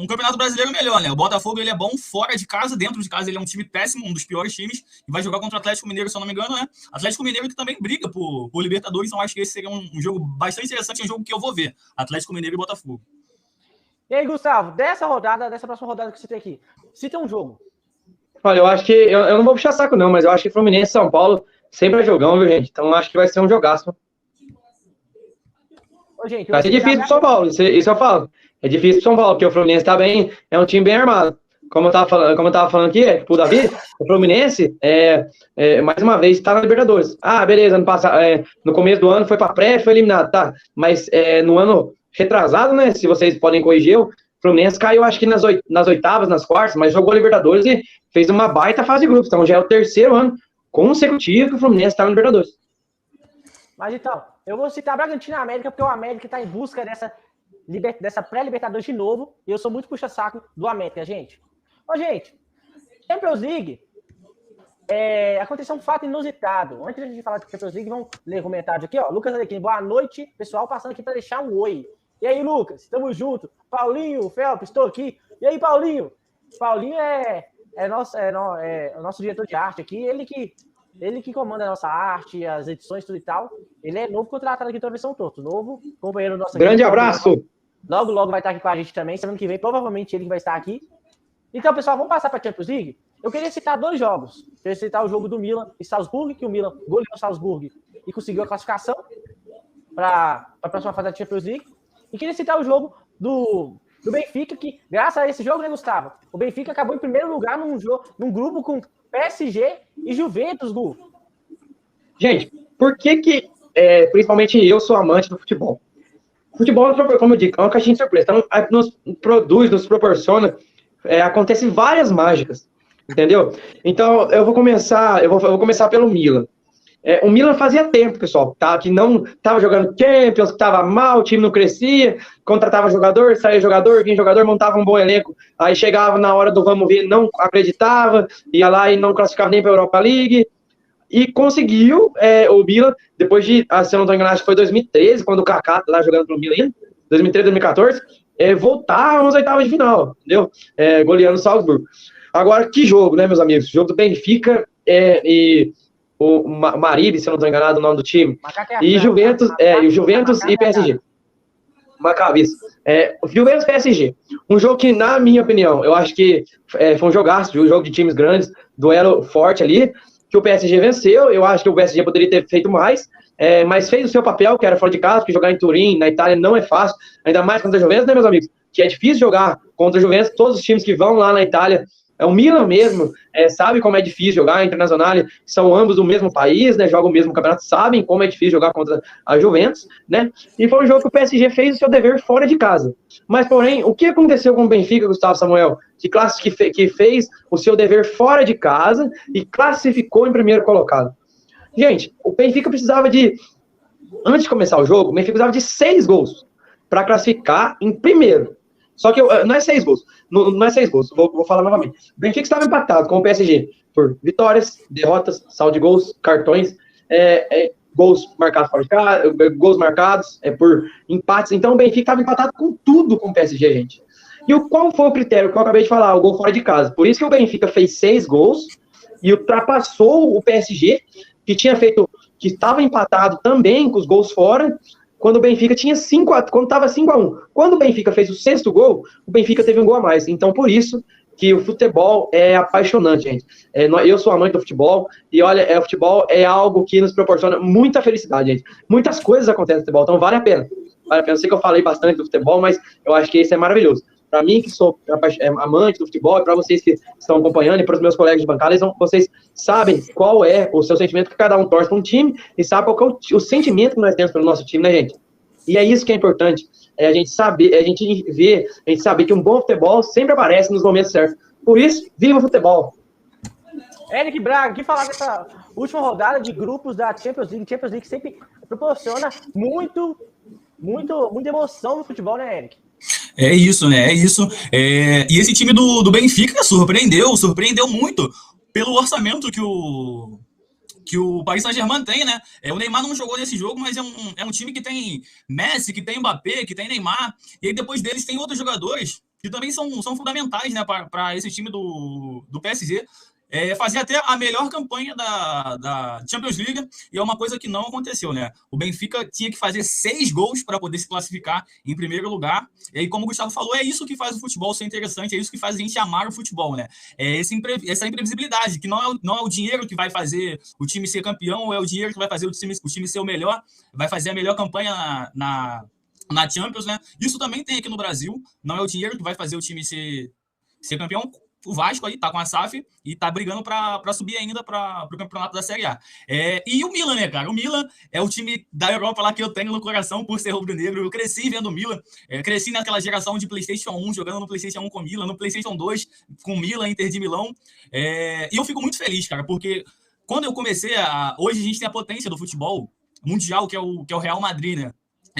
Campeonato Brasileiro melhor, né? O Botafogo ele é bom fora de casa, dentro de casa ele é um time péssimo, um dos piores times, e vai jogar contra o Atlético Mineiro, se eu não me engano, né? Atlético Mineiro que também briga por Libertadores, então acho que esse seria um jogo bastante interessante, um jogo que eu vou ver. Atlético Mineiro e Botafogo. E aí, Gustavo, dessa próxima rodada que você tem aqui, cita um jogo. Olha, eu acho que, eu não vou puxar saco não, mas eu acho que Fluminense e São Paulo sempre é jogão, viu, gente? Então acho que vai ser um jogaço. Ô, gente, vai ser difícil pro São Paulo, isso eu falo. É difícil pro São Paulo, porque o Fluminense tá bem, é um time bem armado. Como eu tava falando aqui, pro Davi, o Fluminense, mais uma vez, tá na Libertadores. Ah, beleza, no começo do ano foi pra pré, foi eliminado, tá? Mas no ano retrasado, né, se vocês podem corrigir, o Fluminense caiu, acho que nas oitavas, nas quartas, mas jogou a Libertadores e fez uma baita fase de grupos. Então já é o terceiro ano consecutivo que o Fluminense está na Libertadores. Mas então, eu vou citar Bragantino e América, porque o América está em busca dessa pré-Libertadores de novo, e eu sou muito puxa-saco do América, gente. Ô, gente, Champions League, aconteceu um fato inusitado. Antes de a gente falar de Champions League, vamos ler comentários aqui, ó. Lucas Alequim, boa noite, pessoal, passando aqui para deixar um oi. E aí, Lucas, tamo junto. Paulinho, Felps, estou aqui. E aí, Paulinho? Paulinho é o nosso diretor de arte aqui, ele que comanda a nossa arte, as edições, tudo e tal. Ele é novo contratado aqui do Travessão Torto, novo companheiro nosso aqui. Grande abraço! Logo vai estar aqui com a gente também, semana que vem, provavelmente ele que vai estar aqui. Então, pessoal, vamos passar para a Champions League? Eu queria citar 2 jogos. Eu queria citar o jogo do Milan e Salzburg, que o Milan goleou o Salzburg e conseguiu a classificação para a próxima fase da Champions League. E queria citar o jogo do Benfica, que graças a esse jogo, né, Gustavo? O Benfica acabou em primeiro lugar num grupo com PSG e Juventus, Gu. Gente, por que principalmente eu sou amante do futebol? Futebol, como eu digo, é uma caixinha de surpresa. Então, nos proporciona, acontecem várias mágicas, entendeu? Então, eu vou começar pelo Milan. O Milan fazia tempo, pessoal, que não estava jogando Champions, que estava mal, o time não crescia, contratava jogador, saía jogador, vinha jogador, montava um bom elenco, aí chegava na hora do vamos ver, não acreditava, ia lá e não classificava nem para a Europa League, e conseguiu o Milan, depois de, se eu não estou enganado, acho que foi 2013, quando o Kaká lá jogando pelo Milan, 2013, 2014, voltar às oitavas de final, entendeu? Goleando o Salzburgo. Agora, que jogo, né, meus amigos? Jogo do Benfica e o Maribe, se eu não estou enganado, o nome do time, e Juventus, e PSG. Maccabi, Juventus PSG. Um jogo que, na minha opinião, eu acho que foi um jogaço, um jogo de times grandes, duelo forte ali, que o PSG venceu. Eu acho que o PSG poderia ter feito mais, mas fez o seu papel, que era fora de casa, porque jogar em Turim, na Itália, não é fácil, ainda mais contra a Juventus, né, meus amigos? Que é difícil jogar contra a Juventus. Todos os times que vão lá na Itália, o Milan mesmo, sabe como é difícil jogar. Internacional, são ambos do mesmo país, né, jogam o mesmo campeonato, sabem como é difícil jogar contra a Juventus, né? E foi um jogo que o PSG fez o seu dever fora de casa. Mas, porém, o que aconteceu com o Benfica, Gustavo Samuel, que fez o seu dever fora de casa e classificou em primeiro colocado? Gente, o Benfica precisava antes de começar o jogo, o Benfica precisava de 6 gols para classificar em primeiro. Só que não é 6 gols. Não é 6 gols. Vou falar novamente. O Benfica estava empatado com o PSG por vitórias, derrotas, saldo de gols, cartões, gols marcados fora de casa, gols marcados por empates. Então o Benfica estava empatado com tudo com o PSG, gente. E qual foi o critério que eu acabei de falar? O gol fora de casa. Por isso que o Benfica fez 6 gols e ultrapassou o PSG, que estava empatado também com os gols fora, quando o Benfica tinha 5-1, quando estava 5-1. Quando o Benfica fez o 6º gol, o Benfica teve um gol a mais. Então, por isso que o futebol é apaixonante, gente. Eu sou amante do futebol, e olha, o futebol é algo que nos proporciona muita felicidade, gente. Muitas coisas acontecem no futebol, então vale a pena. Vale a pena. Eu sei que eu falei bastante do futebol, mas eu acho que isso é maravilhoso. Para mim, que sou amante do futebol, e para vocês que estão acompanhando, e para os meus colegas de bancada, vocês sabem qual é o seu sentimento, que cada um torce para um time, e sabe qual é o sentimento que nós temos pelo nosso time, né, gente? E é isso que é importante, a gente saber, a gente saber que um bom futebol sempre aparece nos momentos certos. Por isso, viva o futebol! Eric Braga, que falar dessa última rodada de grupos da Champions League sempre proporciona muita emoção no futebol, né, Eric? É isso, né? É isso. E esse time do Benfica surpreendeu muito pelo orçamento que o Paris Saint-Germain tem, né? O Neymar não jogou nesse jogo, mas é um time que tem Messi, que tem Mbappé, que tem Neymar, e aí depois deles tem outros jogadores que também são fundamentais, né, para esse time do PSG. Fazia até a melhor campanha da Champions League, e é uma coisa que não aconteceu, né? O Benfica tinha que fazer 6 gols para poder se classificar em primeiro lugar, e aí, como o Gustavo falou, é isso que faz o futebol ser interessante, é isso que faz a gente amar o futebol, né? Essa imprevisibilidade, que não é o dinheiro que vai fazer o time ser campeão, é o dinheiro que vai fazer o time ser o melhor, vai fazer a melhor campanha na Champions, né? Isso também tem aqui no Brasil, não é o dinheiro que vai fazer o time ser campeão. O Vasco aí tá com a SAF e tá brigando para subir ainda para o campeonato da Série A. E o Milan, né, cara? O Milan é o time da Europa lá que eu tenho no coração por ser rubro-negro. Eu cresci vendo o Milan, cresci naquela geração de PlayStation 1, jogando no PlayStation 1 com o Milan, no PlayStation 2 com o Milan, Inter de Milão. E eu fico muito feliz, cara, porque quando eu comecei hoje a gente tem a potência do futebol mundial, que é o Real Madrid, né?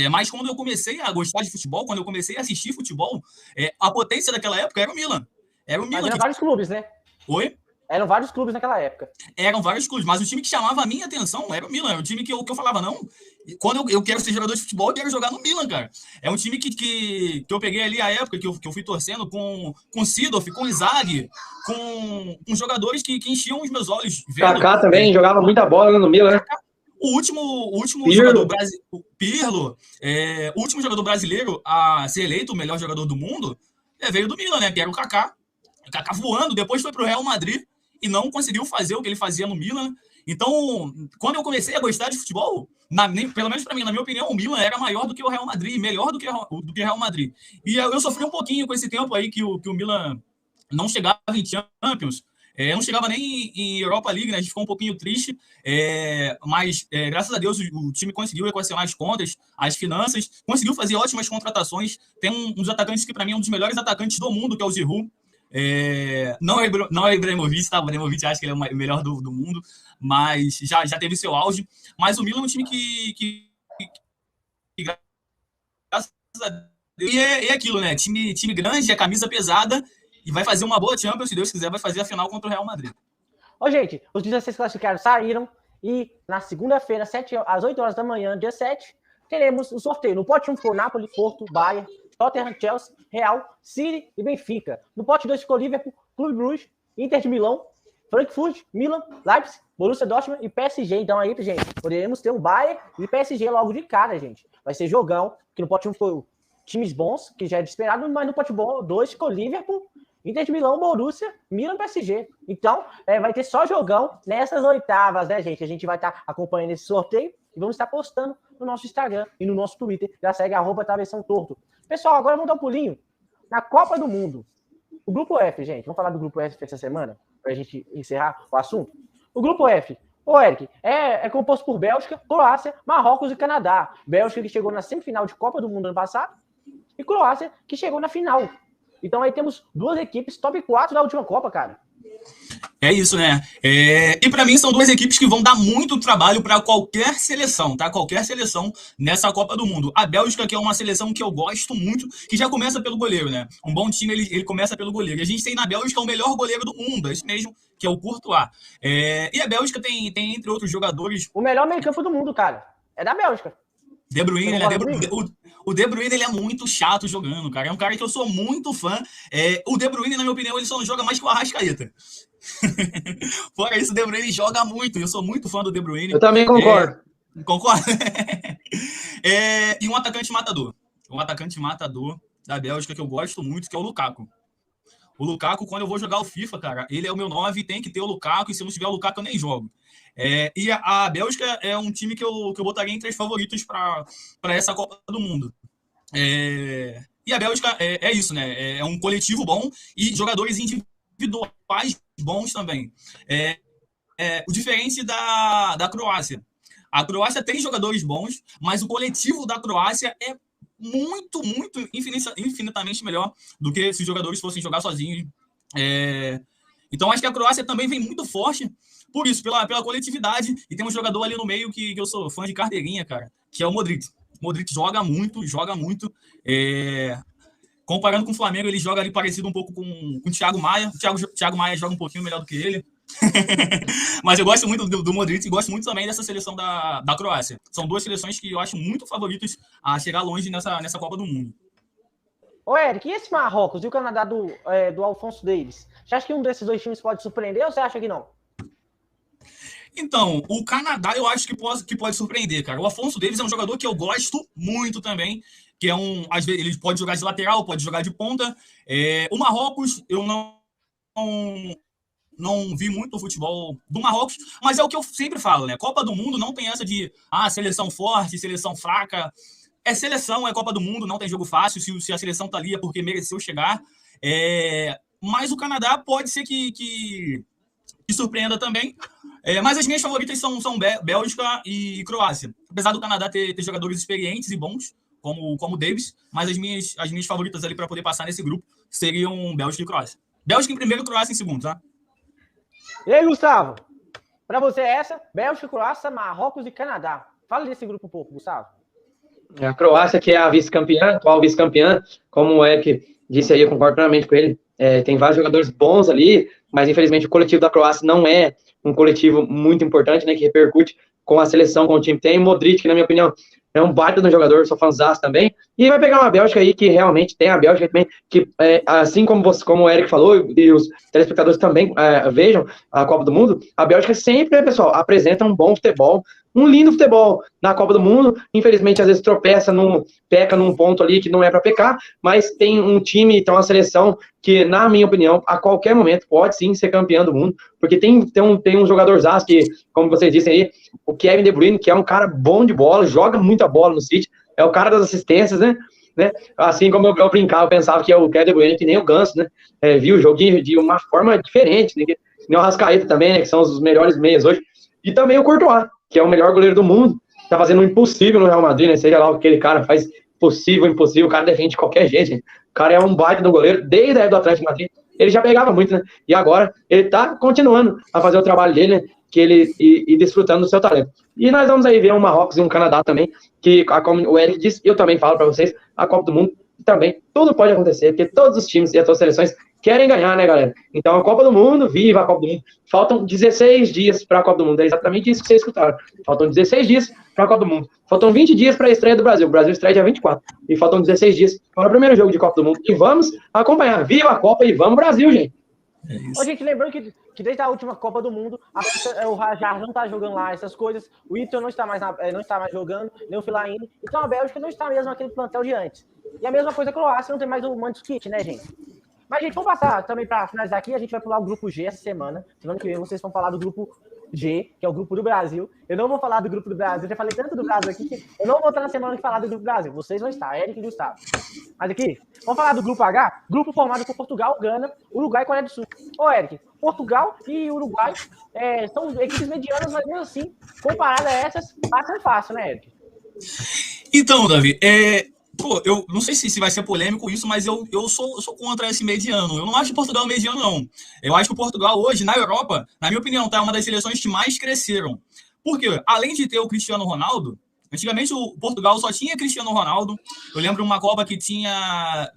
Mas quando eu comecei a gostar de futebol, quando eu comecei a assistir futebol, a potência daquela época era o Milan. Mas eram vários clubes, né? Oi? Eram vários clubes naquela época. Eram vários clubes, mas o time que chamava a minha atenção era o Milan. Era o time que eu falava, não, quando eu quero ser jogador de futebol, eu quero jogar no Milan, cara. É um time que eu peguei ali a época que eu fui torcendo com Seedorf, com Inzaghi, com jogadores que enchiam os meus olhos. Kaká também jogava muita bola no Milan, né? O último jogador brasileiro, Pirlo, o último jogador brasileiro a ser eleito o melhor jogador do mundo, veio do Milan, né? Que era o Kaká. O Kaká voando, depois foi pro Real Madrid e não conseguiu fazer o que ele fazia no Milan. Então, quando eu comecei a gostar de futebol, pelo menos para mim, na minha opinião, o Milan era maior do que o Real Madrid, melhor do que o Real Madrid. E eu sofri um pouquinho com esse tempo aí que o Milan não chegava em Champions, não chegava nem em Europa League, né? A gente ficou um pouquinho triste, mas graças a Deus o time conseguiu equacionar as contas, as finanças, conseguiu fazer ótimas contratações. Tem um dos atacantes que para mim é um dos melhores atacantes do mundo, que é o Giroud. Não é Ibrahimovic, tá? O Ibrahimovic acha que ele é o melhor do mundo, mas já teve seu auge. Mas o Milan é um time que graças a Deus, e é aquilo, né? Time grande, a camisa pesada, e vai fazer uma boa Champions, se Deus quiser, vai fazer a final contra o Real Madrid. Ô, gente, os 16 classificados saíram, e na segunda-feira, às 8 horas da manhã, dia 7, teremos o sorteio. No pote 1 ficou Napoli, Porto, Bayern, Tottenham, Chelsea, Real, City e Benfica. No pote 2 ficou Liverpool, Clube Bruges, Inter de Milão, Frankfurt, Milan, Leipzig, Borussia Dortmund e PSG. Então aí, gente, poderemos ter um Bayern e PSG logo de cara, gente. Vai ser jogão, que no pote 1 ficou times bons, que já é esperado, mas no pote 2 ficou Liverpool, Inter de Milão, Borussia, Milan, PSG. Então, vai ter só jogão nessas oitavas, né, gente? A gente vai estar acompanhando esse sorteio e vamos estar postando no nosso Instagram e no nosso Twitter. Já segue @Travessão-Torto. Pessoal, agora vamos dar um pulinho na Copa do Mundo. O Grupo F, gente. Vamos falar do Grupo F essa semana, pra gente encerrar o assunto. O Grupo F, Eric, é composto por Bélgica, Croácia, Marrocos e Canadá. Bélgica que chegou na semifinal de Copa do Mundo ano passado e Croácia que chegou na final. Então aí temos duas equipes top 4 da última Copa, cara. É isso, né? E para mim são duas equipes que vão dar muito trabalho para qualquer seleção, tá? Qualquer seleção nessa Copa do Mundo. A Bélgica, que é uma seleção que eu gosto muito, que já começa pelo goleiro, né? Um bom time, ele começa pelo goleiro. E a gente tem na Bélgica o melhor goleiro do mundo, é isso mesmo, que é o Courtois. E a Bélgica tem, entre outros jogadores... O melhor meio-campo do mundo, cara. É da Bélgica. De Bruyne, né? O De Bruyne, ele é muito chato jogando, cara. É um cara que eu sou muito fã. O De Bruyne, na minha opinião, ele só não joga mais que o Arrascaeta. Fora isso, o De Bruyne joga muito. Eu sou muito fã do De Bruyne. Eu também concordo. Concordo? E um atacante matador. Um atacante matador da Bélgica que eu gosto muito, que é o Lukaku. O Lukaku, quando eu vou jogar o FIFA, cara, ele é o meu 9, tem que ter o Lukaku, e se não tiver o Lukaku, eu nem jogo. E a Bélgica é um time que eu botaria entre as favoritos para essa Copa do Mundo. E a Bélgica é isso, né? É um coletivo bom e jogadores individuais bons também. O diferente da Croácia. A Croácia tem jogadores bons, mas o coletivo da Croácia é muito, muito, infinitamente melhor do que se os jogadores fossem jogar sozinhos. Então, acho que a Croácia também vem muito forte por isso, pela coletividade. E tem um jogador ali no meio que eu sou fã de carteirinha, cara, que é o Modric. O Modric joga muito. Comparando com o Flamengo, ele joga ali parecido um pouco com o Thiago Maia. O Thiago Maia joga um pouquinho melhor do que ele. Mas eu gosto muito do Modric e gosto muito também dessa seleção da Croácia. São duas seleções que eu acho muito favoritas a chegar longe nessa Copa do Mundo. Ô, Eric, e esse Marrocos e o Canadá do Alphonso Davies? Você acha que um desses dois times pode surpreender ou você acha que não? Então, o Canadá eu acho que pode surpreender, cara. O Alphonso Davies é um jogador que eu gosto muito também, que às vezes ele pode jogar de lateral, pode jogar de ponta. O Marrocos, eu não vi muito o futebol do Marrocos, mas é o que eu sempre falo, né? Copa do Mundo não tem essa de seleção forte, seleção fraca. É seleção, é Copa do Mundo, não tem jogo fácil. Se a seleção tá ali é porque mereceu chegar. Mas o Canadá pode ser que surpreenda também. Mas as minhas favoritas são Bélgica e Croácia. Apesar do Canadá ter jogadores experientes e bons, como o Davis, mas as minhas favoritas ali para poder passar nesse grupo seriam Bélgica e Croácia. Bélgica em primeiro, Croácia em segundo, tá? E aí, Gustavo? Para você essa, Bélgica, Croácia, Marrocos e Canadá. Fala desse grupo um pouco, Gustavo. A Croácia, que é a vice-campeã, atual vice-campeã, como o Eric disse aí, eu concordo plenamente com ele. Tem vários jogadores bons ali, mas infelizmente o coletivo da Croácia não é um coletivo muito importante, né, que repercute com a seleção, com o time. Tem o Modric, que na minha opinião é um baita de um jogador, sou fãzaço também, e vai pegar uma Bélgica aí que realmente tem a Bélgica também, que assim como o Eric falou, e os telespectadores também vejam a Copa do Mundo, a Bélgica sempre, né, pessoal, apresenta um bom futebol, um lindo futebol na Copa do Mundo. Infelizmente, às vezes peca num ponto ali que não é para pecar, mas tem um time, tem uma seleção que, na minha opinião, a qualquer momento pode sim ser campeão do mundo, porque tem um jogadorzaço que, como vocês dizem aí, o Kevin De Bruyne, que é um cara bom de bola, joga muita bola no City, é o cara das assistências, né? Assim como eu brincava, eu pensava que é o Kevin De Bruyne, que nem o Ganso, né? Viu o joguinho de uma forma diferente, né? Nem o Arrascaeta também, né? Que são os melhores meias hoje. E também o Courtois, que é o melhor goleiro do mundo, tá fazendo o impossível no Real Madrid, né? Seja lá o que aquele cara faz possível, impossível, o cara defende de qualquer jeito, gente. O cara é um baita do goleiro, desde a época do Atlético de Madrid, ele já pegava muito, né? E agora ele tá continuando a fazer o trabalho dele, né? Que ele e desfrutando do seu talento. E nós vamos aí ver um Marrocos e um Canadá também, que, como o Eric disse, eu também falo para vocês, a Copa do Mundo também, tudo pode acontecer, porque todos os times e as suas seleções querem ganhar, né, galera? Então, a Copa do Mundo, viva a Copa do Mundo. Faltam 16 dias para a Copa do Mundo, é exatamente isso que vocês escutaram. Faltam 16 dias para a Copa do Mundo. Faltam 20 dias para a estreia do Brasil. O Brasil estreia dia 24. E faltam 16 dias para o primeiro jogo de Copa do Mundo. E vamos acompanhar. Viva a Copa e vamos Brasil, gente! É isso. Ô, gente, lembrando que desde a última Copa do Mundo, o Rajar não tá jogando lá essas coisas, o Ito não está mais jogando, nem o Fellaini, então a Bélgica não está mesmo naquele plantel de antes. E a mesma coisa a Croácia, não tem mais o Mandzukic, né, gente? Mas, gente, vamos passar também para finalizar aqui, a gente vai pular o grupo G essa semana. Semana que vem vocês vão falar do grupo G, que é o grupo do Brasil. Eu não vou falar do grupo do Brasil, já falei tanto do Brasil aqui que eu não vou estar na semana que falar do grupo do Brasil. Vocês vão estar, Eric e Gustavo. Mas aqui, vamos falar do grupo H, grupo formado por Portugal, Gana, Uruguai e Coreia do Sul. Ô, Eric, Portugal e Uruguai são equipes medianas, mas mesmo assim, comparado a essas, passa fácil, né, Eric? Então, Davi, eu não sei se vai ser polêmico isso, mas eu sou contra esse mediano. Eu não acho que Portugal mediano, não. Eu acho que o Portugal hoje, na Europa, na minha opinião, tá uma das seleções que mais cresceram. Por quê? Além de ter o Cristiano Ronaldo, antigamente o Portugal só tinha Cristiano Ronaldo. Eu lembro uma Copa que tinha...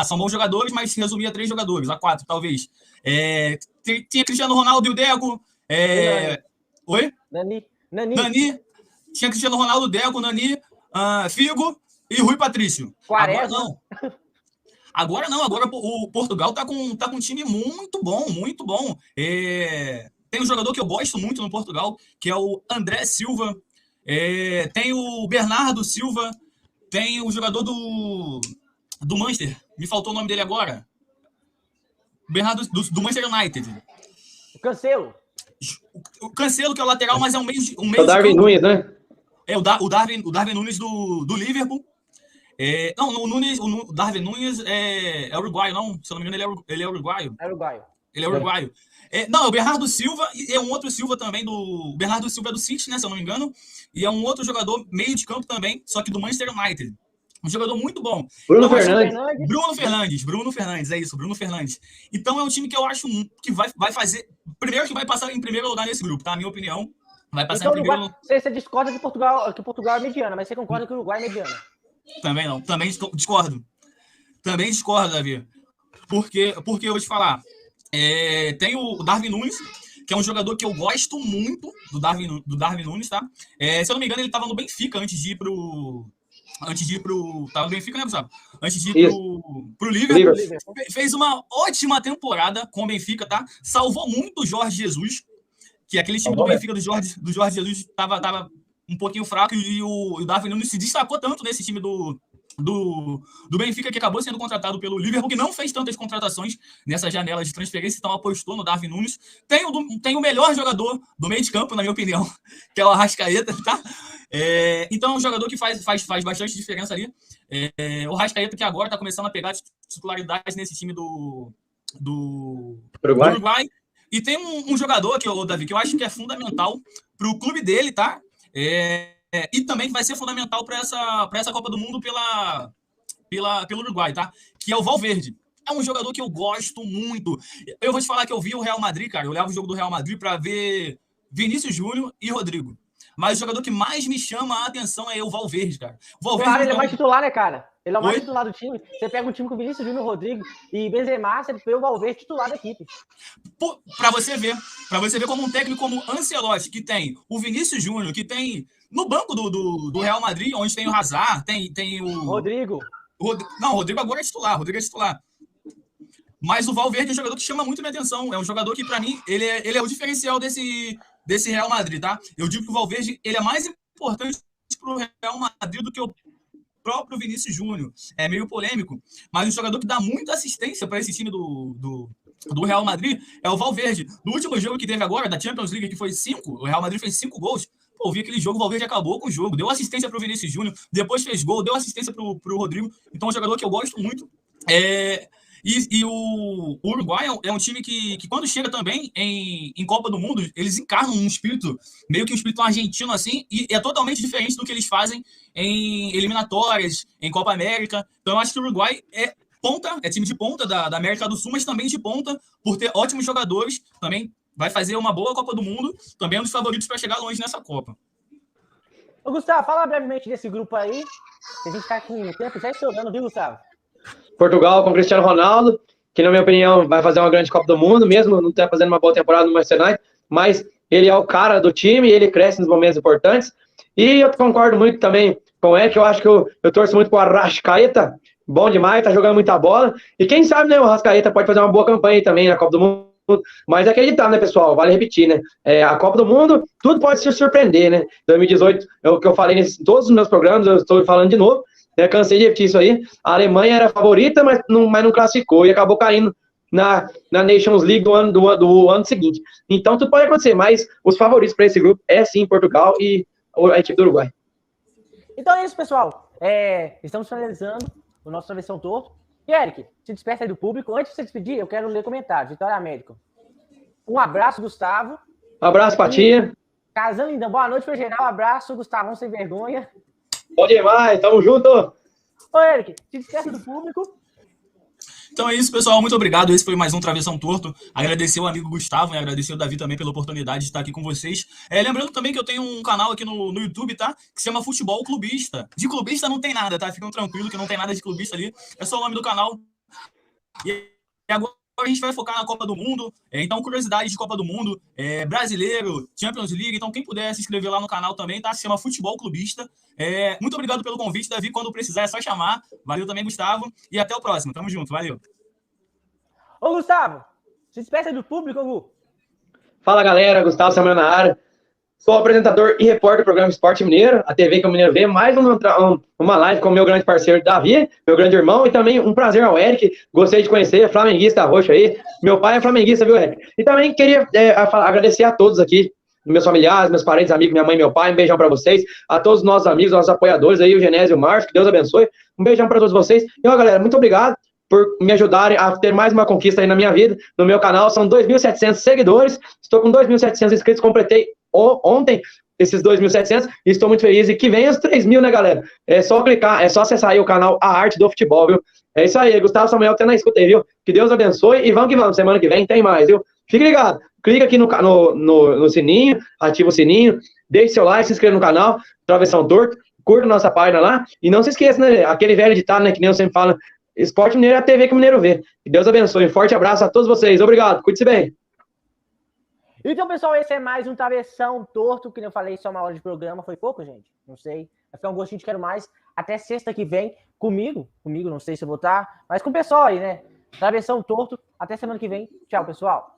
são bons jogadores, mas se resumia a 3 jogadores, a 4, talvez. Tinha Cristiano Ronaldo e o Deco. Oi? Nani. Tinha Cristiano Ronaldo, Deco, Nani, Figo e Rui Patrício. Agora não. Agora o Portugal tá com um time muito bom, muito bom. Tem um jogador que eu gosto muito no Portugal, que é o André Silva. Tem o Bernardo Silva. Tem o jogador do Manchester. Me faltou o nome dele agora. Bernardo do Manchester United. O Cancelo. O Cancelo, que é o lateral, mas é um meio o Darwin Núñez, né? O Darwin Núñez do Liverpool. O Darwin Núñez é uruguaio, não? Se eu não me engano, ele é uruguaio. Ele é uruguaio. O Bernardo Silva, e é um outro Silva também, o Bernardo Silva é do City, né, se eu não me engano, e é um outro jogador meio de campo também, só que do Manchester United. Um jogador muito bom. Bruno Fernandes, é isso, Bruno Fernandes. Então é um time que eu acho que vai fazer, primeiro que vai passar em primeiro lugar nesse grupo, tá? Na minha opinião, vai passar então, em primeiro lugar. Você discorda que Portugal é mediana, mas você concorda que o Uruguai é mediana? Também não, também discordo. Também discordo, Davi. Porque eu vou te falar, tem o Darwin Núñez, que é um jogador que eu gosto muito do Darwin Núñez, tá? Se eu não me engano, ele estava no Benfica antes de ir pro... Tava no Benfica, né, Gustavo? Antes de ir pro Liverpool. Fez uma ótima temporada com o Benfica, tá? Salvou muito o Jorge Jesus, que aquele time do Benfica do Jorge Jesus tava um pouquinho fraco, e o Darwin Núñez se destacou tanto nesse time do Benfica, que acabou sendo contratado pelo Liverpool, que não fez tantas contratações nessa janela de transferência, então apostou no Darwin Núñez. Tem o melhor jogador do meio de campo, na minha opinião, que é o Arrascaeta, tá? Então é um jogador que faz bastante diferença ali. O Arrascaeta, que agora está começando a pegar titularidade nesse time do Uruguai. E tem um jogador, Davi, que eu acho que é fundamental para o clube dele, tá? E também vai ser fundamental para essa Copa do Mundo pelo Uruguai, tá? Que é o Valverde. É um jogador que eu gosto muito. Eu vou te falar que eu vi o Real Madrid, cara. Eu levo o jogo do Real Madrid para ver Vinícius Júnior e Rodrigo. Mas o jogador que mais me chama a atenção é o Valverde, cara. Claro, ele é mais titular, né, cara? Ele é o mais titular do time. Você pega um time com Vinícius Júnior, Rodrigo e Benzema, você vê o Valverde titular da equipe. Pra você ver como um técnico como Ancelotti, que tem o Vinícius Júnior, que tem no banco do Real Madrid, onde tem o Hazard, tem o... Rodrigo. Não, o Rodrigo agora é titular. Mas o Valverde é um jogador que chama muito minha atenção. É um jogador que, pra mim, ele é o diferencial desse desse Real Madrid, tá? Eu digo que o Valverde ele é mais importante para o Real Madrid do que o próprio Vinícius Júnior. É meio polêmico, mas um jogador que dá muita assistência para esse time do Real Madrid é o Valverde. No último jogo que teve agora, da Champions League, que foi 5, o Real Madrid fez 5 gols. Pô, vi aquele jogo, o Valverde acabou com o jogo, deu assistência para o Vinícius Júnior, depois fez gol, deu assistência para o Rodrigo. Então é um jogador que eu gosto muito. E o Uruguai é um time que quando chega também em Copa do Mundo, eles encarnam um espírito, meio que um espírito argentino assim, e é totalmente diferente do que eles fazem em eliminatórias, em Copa América. Então eu acho que o Uruguai é time de ponta da América do Sul, mas também de ponta por ter ótimos jogadores, também vai fazer uma boa Copa do Mundo, também é um dos favoritos para chegar longe nessa Copa. Ô, Gustavo, fala brevemente desse grupo aí, que a gente tá com o tempo já estourando, viu, Gustavo? Portugal com Cristiano Ronaldo, que na minha opinião vai fazer uma grande Copa do Mundo, mesmo não ter fazendo uma boa temporada no Manchester United, mas ele é o cara do time e ele cresce nos momentos importantes. E eu concordo muito também com o Eric, eu acho que eu torço muito pro Arrascaeta, bom demais, tá jogando muita bola. E quem sabe, né, o Arrascaeta pode fazer uma boa campanha também na Copa do Mundo. Mas é acreditar, né, pessoal? Vale repetir, né? A Copa do Mundo, tudo pode se surpreender, né? 2018, é o que eu falei em todos os meus programas, eu estou falando de novo. Cansei de repetir isso aí. A Alemanha era a favorita, mas não classificou e acabou caindo na Nations League do ano seguinte. Então, tudo pode acontecer, mas os favoritos para esse grupo é sim Portugal e a equipe do Uruguai. Então é isso, pessoal. Estamos finalizando o nosso Travessão Torto. E, Eric, se despeça aí do público. Antes de você despedir, eu quero ler comentários. Vitória América. Um abraço, Gustavo. Um abraço, Patinha. Casando ainda. Boa noite para geral. Um abraço, Gustavão sem vergonha. Bom demais, tamo junto. Ô, Eric, se despeça do público. Então é isso, pessoal. Muito obrigado. Esse foi mais um Travessão Torto. Agradecer o amigo Gustavo e agradecer o Davi também pela oportunidade de estar aqui com vocês. Lembrando também que eu tenho um canal aqui no YouTube, tá? Que se chama Futebol Clubista. De clubista não tem nada, tá? Ficam tranquilos que não tem nada de clubista ali. É só o nome do canal. E agora a gente vai focar na Copa do Mundo. Então, curiosidades de Copa do Mundo, brasileiro, Champions League. Então, quem puder se inscrever lá no canal também, tá? Se chama Futebol Clubista. Muito obrigado pelo convite, Davi. Quando precisar é só chamar. Valeu também, Gustavo. E até o próximo. Tamo junto. Valeu. Ô, Gustavo, se despeça do público, Gu. Fala, galera. Gustavo Samuel na área. Sou apresentador e repórter do programa Esporte Mineiro, a TV que o Mineiro vê, mais uma live com o meu grande parceiro Davi, meu grande irmão, e também um prazer ao Eric, gostei de conhecer, flamenguista roxo aí, meu pai é flamenguista, viu, Eric? E também queria agradecer a todos aqui, meus familiares, meus parentes, amigos, minha mãe e meu pai, um beijão para vocês, a todos os nossos amigos, nossos apoiadores aí, o Genésio e o Márcio, que Deus abençoe, um beijão para todos vocês, e ó, galera, muito obrigado por me ajudarem a ter mais uma conquista aí na minha vida, no meu canal, são 2.700 seguidores, estou com 2.700 inscritos, completei ontem esses 2.700 e estou muito feliz. E que venha os 3.000, né, galera? É só clicar, é só acessar aí o canal A Arte do Futebol, viu? É isso aí, Gustavo Samuel, tá na escuta aí, viu? Que Deus abençoe e vamos que vamos. Semana que vem tem mais, viu? Fique ligado. Clica aqui no sininho, ativa o sininho, deixe seu like, se inscreva no canal, Travessão Torto, curta nossa página lá e não se esqueça, né? Aquele velho ditado, né? Que nem eu sempre falo, Esporte Mineiro é a TV que o Mineiro vê. Que Deus abençoe. Um forte abraço a todos vocês. Obrigado. Cuide-se bem. Então, pessoal, esse é mais um Travessão Torto, que eu falei, só uma hora de programa, foi pouco, gente? Não sei. Vai ficar um gostinho de quero mais. Até sexta que vem, comigo, não sei se eu vou estar, mas com o pessoal aí, né? Travessão Torto, até semana que vem. Tchau, pessoal.